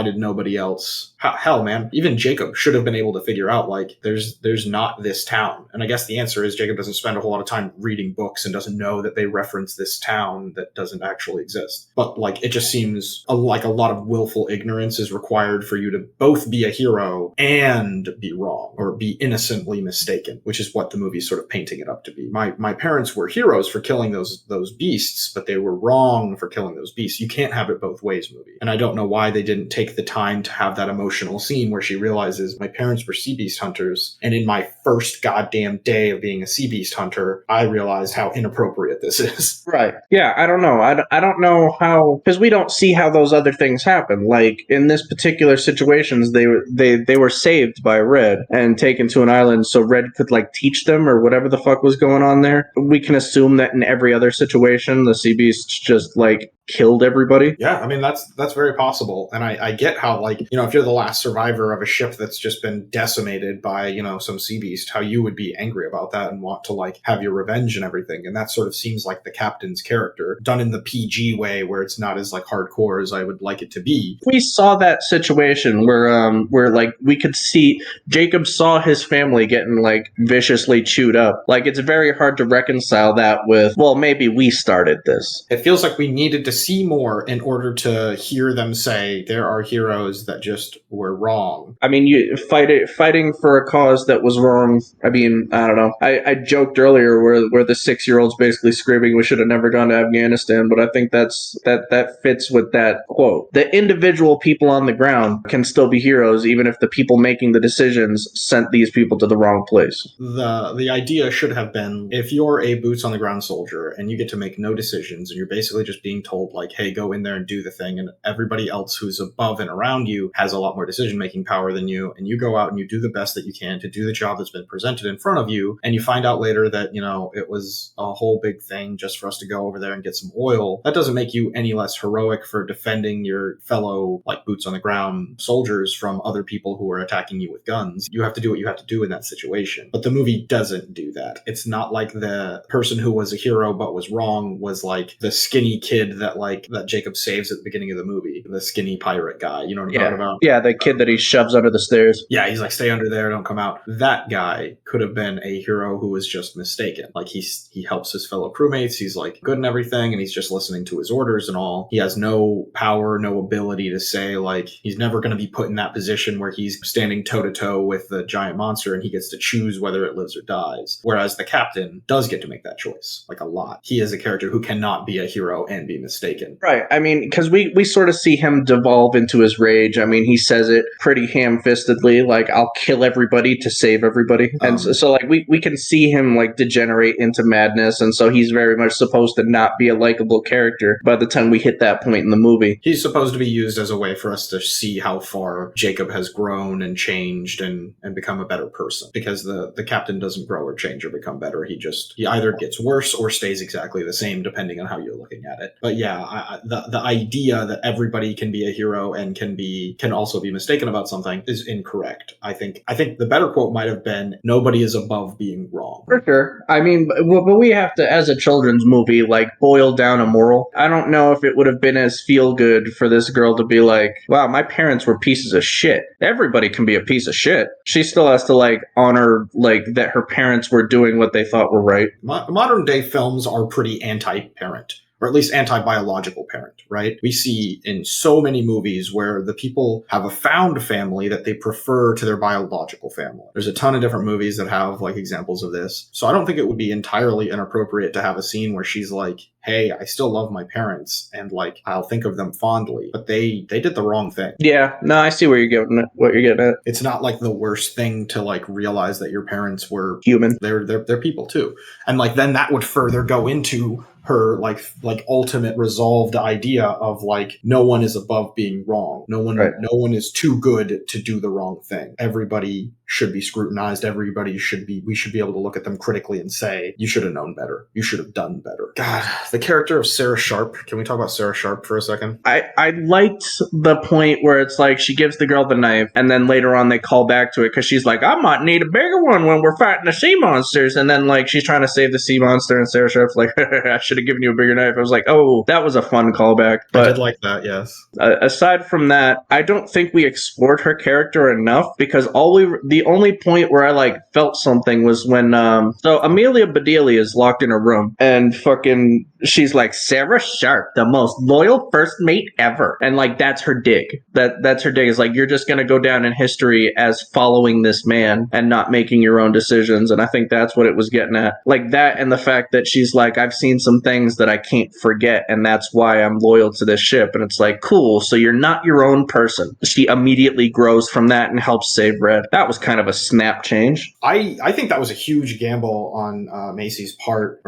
did nobody else? Hell, man, even Jacob should have been able to figure out, like, there's not this town. And I guess the answer is Jacob doesn't spend a whole lot of time reading books and doesn't know that they reference this town that doesn't actually exist. But like, it just seems like a lot of willful ignorance is required for you to both be a hero and be wrong or be innocently mistaken, which is what the movie's sort of painting it up to be. My parents were heroes for killing those beasts, but they were wrong for killing those beasts. You can't have it both ways, movie. And I don't know why they didn't take the time to have that emotional scene where she realizes my parents were sea beast hunters, and in my first goddamn day of being a sea beast hunter, I realized how inappropriate this is. Right. Yeah, I don't know. I don't know how, because we don't see how those other things happen. Like, in this particular situations, they were saved by Red and taken to an island so Red could, like, teach them or whatever the fuck was going on there. We can assume that in every other situation, the sea beasts just, like, killed everybody. Yeah, I mean that's very possible, and I get how, like, if you're the last survivor of a ship that's just been decimated by some sea beast, how you would be angry about that and want to like have your revenge and everything, and that sort of seems like the captain's character done in the PG way, where it's not as like hardcore as I would like it to be. We saw that situation where like we could see Jacob saw his family getting like viciously chewed up. Like it's very hard to reconcile that with, well, maybe we started this. It feels like we needed to see more in order to hear them say there are heroes that just were wrong. I mean, you fighting for a cause that was wrong. I mean, I don't know. I joked earlier where the 6-year-old's basically screaming we should have never gone to Afghanistan, but I think that fits with that quote. The individual people on the ground can still be heroes, even if the people making the decisions sent these people to the wrong place. The idea should have been, if you're a boots on the ground soldier and you get to make no decisions and you're basically just being told like, hey, go in there and do the thing, and everybody else who's above and around you has a lot more decision making power than you, and you go out and you do the best that you can to do the job that's been presented in front of you, and you find out later that it was a whole big thing just for us to go over there and get some oil, that doesn't make you any less heroic for defending your fellow like boots on the ground soldiers from other people who are attacking you with guns. You have to do what you have to do in that situation, but the movie doesn't do that. It's not like the person who was a hero but was wrong was like the skinny kid that Jacob saves at the beginning of the movie, the skinny pirate guy. You know what I'm talking about? Yeah, the kid that he shoves under the stairs. Yeah, he's like, stay under there, don't come out. That guy could have been a hero who was just mistaken. Like he helps his fellow crewmates, he's like good and everything, and he's just listening to his orders and all. He has no power, no ability to say, like, he's never going to be put in that position where he's standing toe to toe with the giant monster and he gets to choose whether it lives or dies. Whereas the captain does get to make that choice, like a lot. He is a character who cannot be a hero and be mistaken. Right. I mean, because we sort of see him devolve into his rage. I mean, he says it pretty ham-fistedly, like, I'll kill everybody to save everybody. And so like, we can see him, like, degenerate into madness, and so he's very much supposed to not be a likable character by the time we hit that point in the movie. He's supposed to be used as a way for us to see how far Jacob has grown and changed and become a better person, because the captain doesn't grow or change or become better. He either gets worse or stays exactly the same depending on how you're looking at it. But yeah, the idea that everybody can be a hero and can also be mistaken about something is incorrect. I think the better quote might have been, nobody is above being wrong. For sure. I mean, but we have to, as a children's movie, like, boil down a moral. I don't know if it would have been as feel good for this girl to be like, wow, my parents were pieces of shit. Everybody can be a piece of shit. She still has to like honor like that her parents were doing what they thought were right. Modern day films are pretty anti-parent, or at least anti-biological parent, right? We see in so many movies where the people have a found family that they prefer to their biological family. There's a ton of different movies that have like examples of this. So I don't think it would be entirely inappropriate to have a scene where she's like, hey, I still love my parents and like I'll think of them fondly, but they did the wrong thing. Yeah, no, I see what you're getting at. It's not like the worst thing to like realize that your parents were human. They're people too. And like then that would further go into her like ultimate resolved idea of like, no one is above being wrong. No one is too good to do the wrong thing. Everybody should be scrutinized. We should be able to look at them critically and say, you should have known better. You should have done better. God, the character of Sarah Sharp. Can we talk about Sarah Sharp for a second? I liked the point where it's like she gives the girl the knife and then later on they call back to it because she's like, I might need a bigger one when we're fighting the sea monsters. And then like she's trying to save the sea monster and Sarah Sharp's like, I should have given you a bigger knife. I was like, oh, that was a fun callback. But I did like that, yes. Aside from that, I don't think we explored her character enough because the only point where I like felt something was when so Amelia Bedelia is locked in a room and fucking she's like, Sarah Sharp, the most loyal first mate ever. And like that's her dig. That's her dig, is like, you're just gonna go down in history as following this man and not making your own decisions. And I think that's what it was getting at. Like that, and the fact that she's like, I've seen some things that I can't forget, and that's why I'm loyal to this ship. And it's like, cool, so you're not your own person. She immediately grows from that and helps save Red. That was kind of a snap change. I think that was a huge gamble on Maisie's part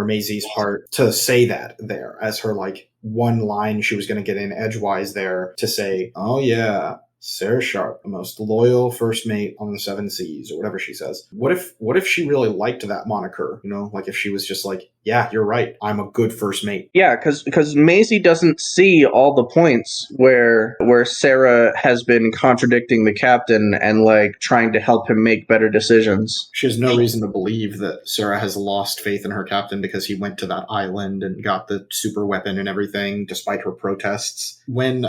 to say that there as her like one line she was going to get in edgewise there to say, oh yeah, Sarah Sharp, the most loyal first mate on the seven seas, or whatever she says. What if she really liked that moniker? You know, like if she was just like, yeah, you're right. I'm a good first mate. Yeah, because Maisie doesn't see all the points where Sarah has been contradicting the captain and like trying to help him make better decisions. She has no reason to believe that Sarah has lost faith in her captain because he went to that island and got the super weapon and everything, despite her protests. When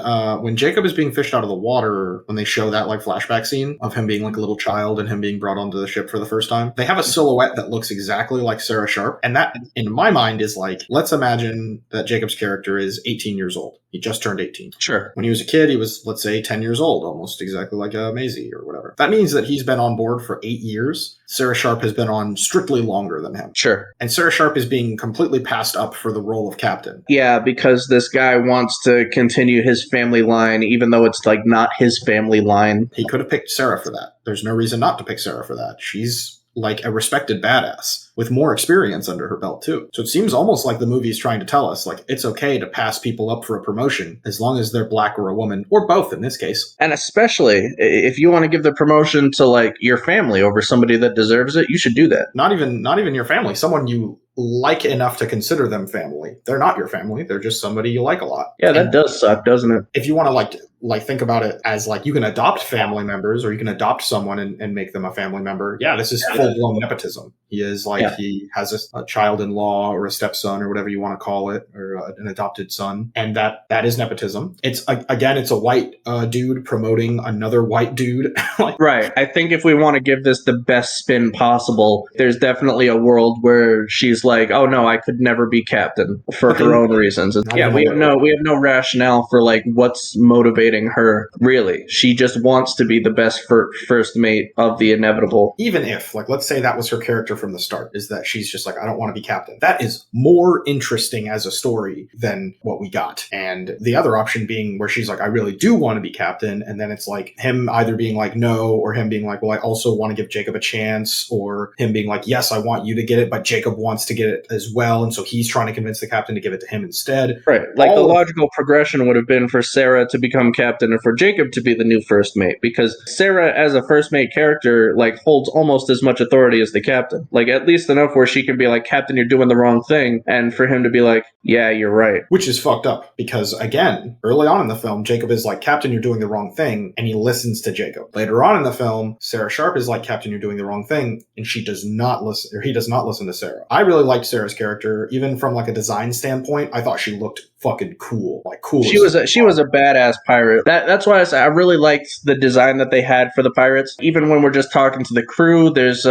Jacob is being fished out of the water, when they show that like flashback scene of him being like a little child and him being brought onto the ship for the first time, they have a silhouette that looks exactly like Sarah Sharp, and that in my mind is like, let's imagine that Jacob's character is 18 years old. He just turned 18. Sure. When he was a kid, he was, let's say, 10 years old, almost exactly like Maisie or whatever. That means that he's been on board for 8 years. Sarah Sharp has been on strictly longer than him. Sure. And Sarah Sharp is being completely passed up for the role of captain. Yeah, because this guy wants to continue his family line, even though it's like not his family line. He could have picked Sarah for that. There's no reason not to pick Sarah for that. She's like a respected badass with more experience under her belt too. So it seems almost like the movie is trying to tell us like it's okay to pass people up for a promotion as long as they're black or a woman, or both in this case. And especially if you want to give the promotion to like your family over somebody that deserves it, you should do that. Not even your family, someone you like enough to consider them family. They're not your family, they're just somebody you like a lot. Yeah, that does suck, doesn't it? If you want to like think about it as like you can adopt family members or you can adopt someone and make them a family member. Yeah, this is full-blown nepotism. He is like he has a child-in-law or a stepson or whatever you want to call it, or an adopted son, and that is nepotism. It's again, it's a white dude promoting another white dude. Right. I think if we want to give this the best spin possible, there's definitely a world where she's like, oh no, I could never be captain for her own reasons. Yeah, we have no rationale for like what's motivating her, really. She just wants to be the best first mate of the inevitable. Even if, like, let's say that was her character from the start, is that she's just like, I don't want to be captain. That is more interesting as a story than what we got. And the other option being where she's like, I really do want to be captain, and then it's like him either being like, no, or him being like, well, I also want to give Jacob a chance, or him being like, yes, I want you to get it, but Jacob wants to get it as well, and so he's trying to convince the captain to give it to him instead. Right. Like the logical progression would have been for Sarah to become captain and for Jacob to be the new first mate, because Sarah as a first mate character like holds almost as much authority as the captain, like at least enough where she can be like, captain, you're doing the wrong thing, and for him to be like, yeah, you're right. Which is fucked up because again, early on in the film, Jacob is like, captain, you're doing the wrong thing, and he listens to Jacob. Later on in the film, Sarah Sharp is like, captain, you're doing the wrong thing, and she does not listen, or he does not listen to Sarah. I really liked Sarah's character, even from like a design standpoint. I thought she looked fucking cool, like cool. She was a badass pirate. That's why I really liked the design that they had for the pirates. Even when we're just talking to the crew, there's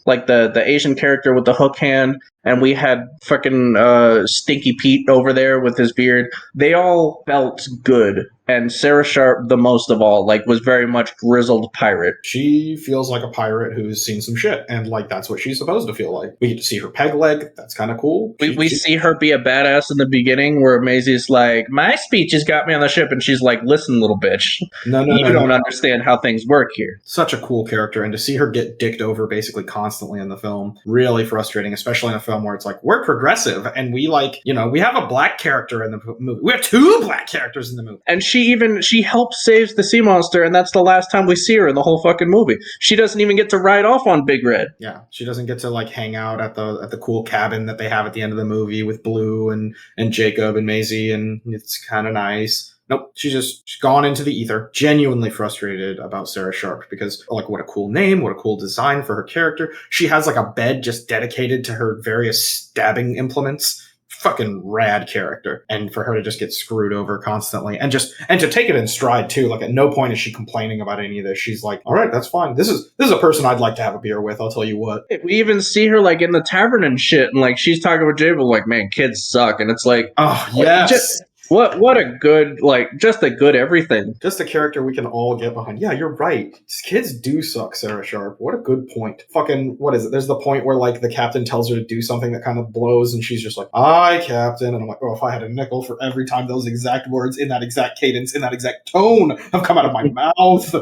like the Asian character with the hook hand, and we had fucking Stinky Pete over there with his beard. They all felt good. And Sarah Sharp, the most of all, like, was very much grizzled pirate. She feels like a pirate who's seen some shit, and like that's what she's supposed to feel like. We get to see her peg leg. That's kind of cool. We see her be a badass in the beginning, where Maisie's like, "My speech has got me on the ship," and she's like, "Listen, little bitch, you don't understand how things work here." Such a cool character, and to see her get dicked over basically constantly in the film, really frustrating, especially in a film where it's like we're progressive and we like, you know, we have a black character in the movie. We have two black characters in the movie, and she helps save the sea monster, and that's the last time we see her in the whole fucking movie. She doesn't even get to ride off on Big Red. Yeah, she doesn't get to like hang out at the cool cabin that they have at the end of the movie with Blue and Jacob and Maisie, and it's kind of nice. Nope, she's gone into the ether. Genuinely frustrated about Sarah Sharp because, like, what a cool name, what a cool design for her character. She has like a bed just dedicated to her various stabbing implements. Fucking rad character, and for her to just get screwed over constantly and to take it in stride too. Like at no point is she complaining about any of this. She's like, all right, that's fine. This is a person I'd like to have a beer with. I'll tell you what. We even see her like in the tavern and shit, and like she's talking with Jacob like, man, kids suck, and it's like, oh yes. What a good, like, just a good everything. Just a character we can all get behind. Yeah, you're right. Kids do suck, Sarah Sharp. What a good point. Fucking, what is it? There's the point where, like, the captain tells her to do something that kind of blows, and she's just like, aye, captain. And I'm like, oh, if I had a nickel for every time those exact words, in that exact cadence, in that exact tone have come out of my mouth.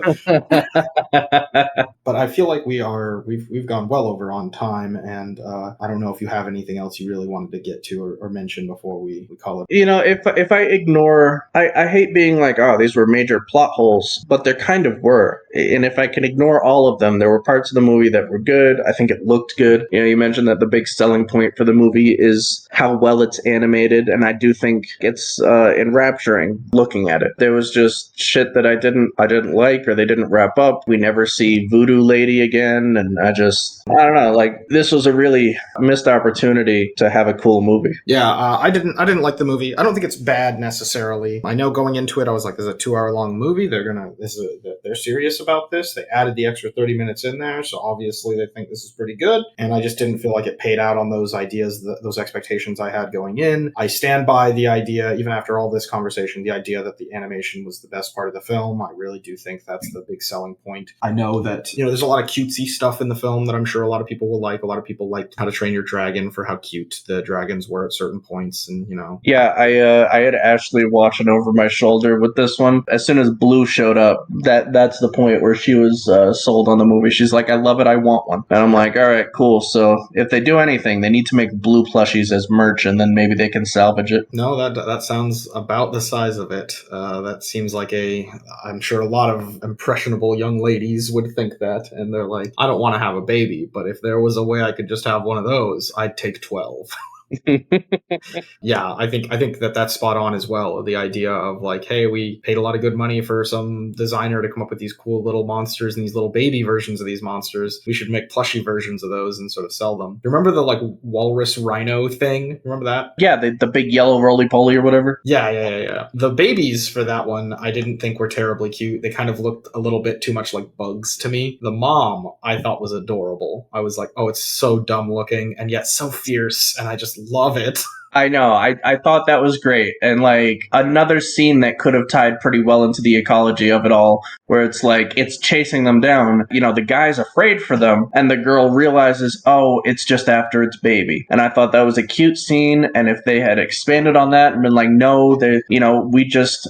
But I feel like we've gone well over on time, and I don't know if you have anything else you really wanted to get to or mention before we call it. You know, if I ignore, I hate being like, oh, these were major plot holes, but there kind of were. And if I can ignore all of them, there were parts of the movie that were good. I think it looked good. You know, you mentioned that the big selling point for the movie is how well it's animated, and I do think it's enrapturing looking at it. There was just shit that I didn't like, or they didn't wrap up. We never see Voodoo Lady again, and I don't know, like, this was a really missed opportunity to have a cool movie. Yeah, I didn't like the movie. I don't think it's bad necessarily. I know going into it, I was like, "This is a 2 hour long movie. They're serious about this. They added the extra 30 minutes in there, so obviously they think this is pretty good." And I just didn't feel like it paid out on those ideas, those expectations I had going in. I stand by the idea, even after all this conversation, the idea that the animation was the best part of the film. I really do think that's the big selling point. I know that there's a lot of cutesy stuff in the film that I'm sure a lot of people will like. A lot of people liked How to Train Your Dragon for how cute the dragons were at certain points, and Yeah, I had Ashley watching over my shoulder with this one. As soon as Blue showed up, that's the point where she was sold on the movie. She's like, I love it, I want one. And I'm like, all right, cool. So if they do anything, they need to make Blue plushies as merch, and then maybe they can salvage it. No, that sounds about the size of it. That seems like I'm sure a lot of impressionable young ladies would think that, and they're like, I don't want to have a baby, but if there was a way I could just have one of those, I'd take 12. Yeah, I think that's spot on as well. The idea of like, hey, we paid a lot of good money for some designer to come up with these cool little monsters and these little baby versions of these monsters. We should make plushie versions of those and sort of sell them. Remember the like walrus rhino thing? Remember that? Yeah, the big yellow roly-poly or whatever. Yeah. The babies for that one I didn't think were terribly cute. They kind of looked a little bit too much like bugs to me. The mom I thought was adorable. I was like, oh, it's so dumb looking and yet so fierce, and I just love it. I know. I thought that was great. And like another scene that could have tied pretty well into the ecology of it all, where it's like it's chasing them down. The guy's afraid for them, and the girl realizes, oh, it's just after its baby. And I thought that was a cute scene. And if they had expanded on that and been like, no,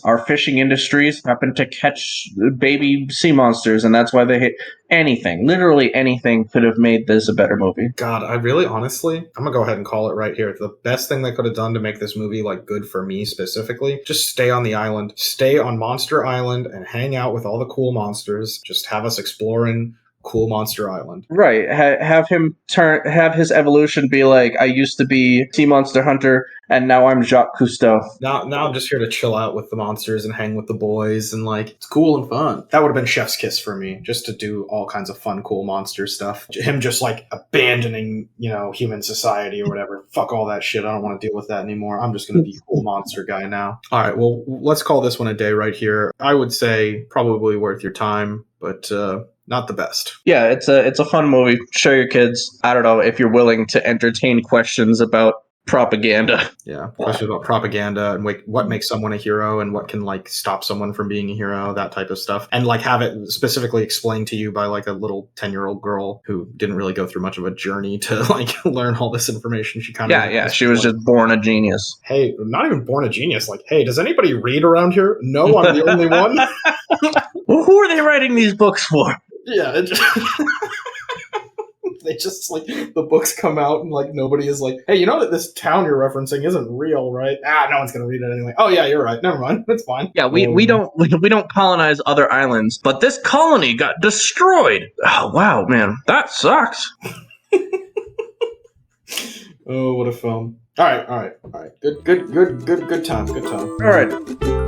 our fishing industries happen to catch baby sea monsters, and that's why they hit. Literally anything could have made this a better movie. God, I really, honestly, I'm gonna go ahead and call it right here. The best thing they could have done to make this movie like good for me specifically, just stay on the island, stay on Monster Island and hang out with all the cool monsters. Just have us exploring cool Monster Island. Right. Have his evolution be like, I used to be sea monster hunter, and now I'm Jacques Cousteau. Now I'm just here to chill out with the monsters and hang with the boys, and like, it's cool and fun. That would have been chef's kiss for me, just to do all kinds of fun, cool monster stuff. Him just like abandoning, human society or whatever. Fuck all that shit. I don't want to deal with that anymore. I'm just going to be a cool monster guy now. All right. Well, let's call this one a day right here. I would say probably worth your time, but, not the best. Yeah, it's a fun movie. Show your kids. I don't know if you're willing to entertain questions about propaganda. Yeah, questions about propaganda and what makes someone a hero and what can like stop someone from being a hero, that type of stuff. And like have it specifically explained to you by like a little 10-year-old girl who didn't really go through much of a journey to like learn all this information. She kind of she was just born a genius. Hey, not even born a genius. Like, hey, does anybody read around here? No, I'm the only one. Well, who are they writing these books for? Yeah, they just like the books come out and like nobody is like, hey, you know that this town you're referencing isn't real, right? No one's gonna read it anyway. Oh yeah, you're right. Never mind, it's fine. Yeah, we don't colonize other islands, but this colony got destroyed. Oh wow, man, that sucks. Oh, what a film! All right. Good time. All right.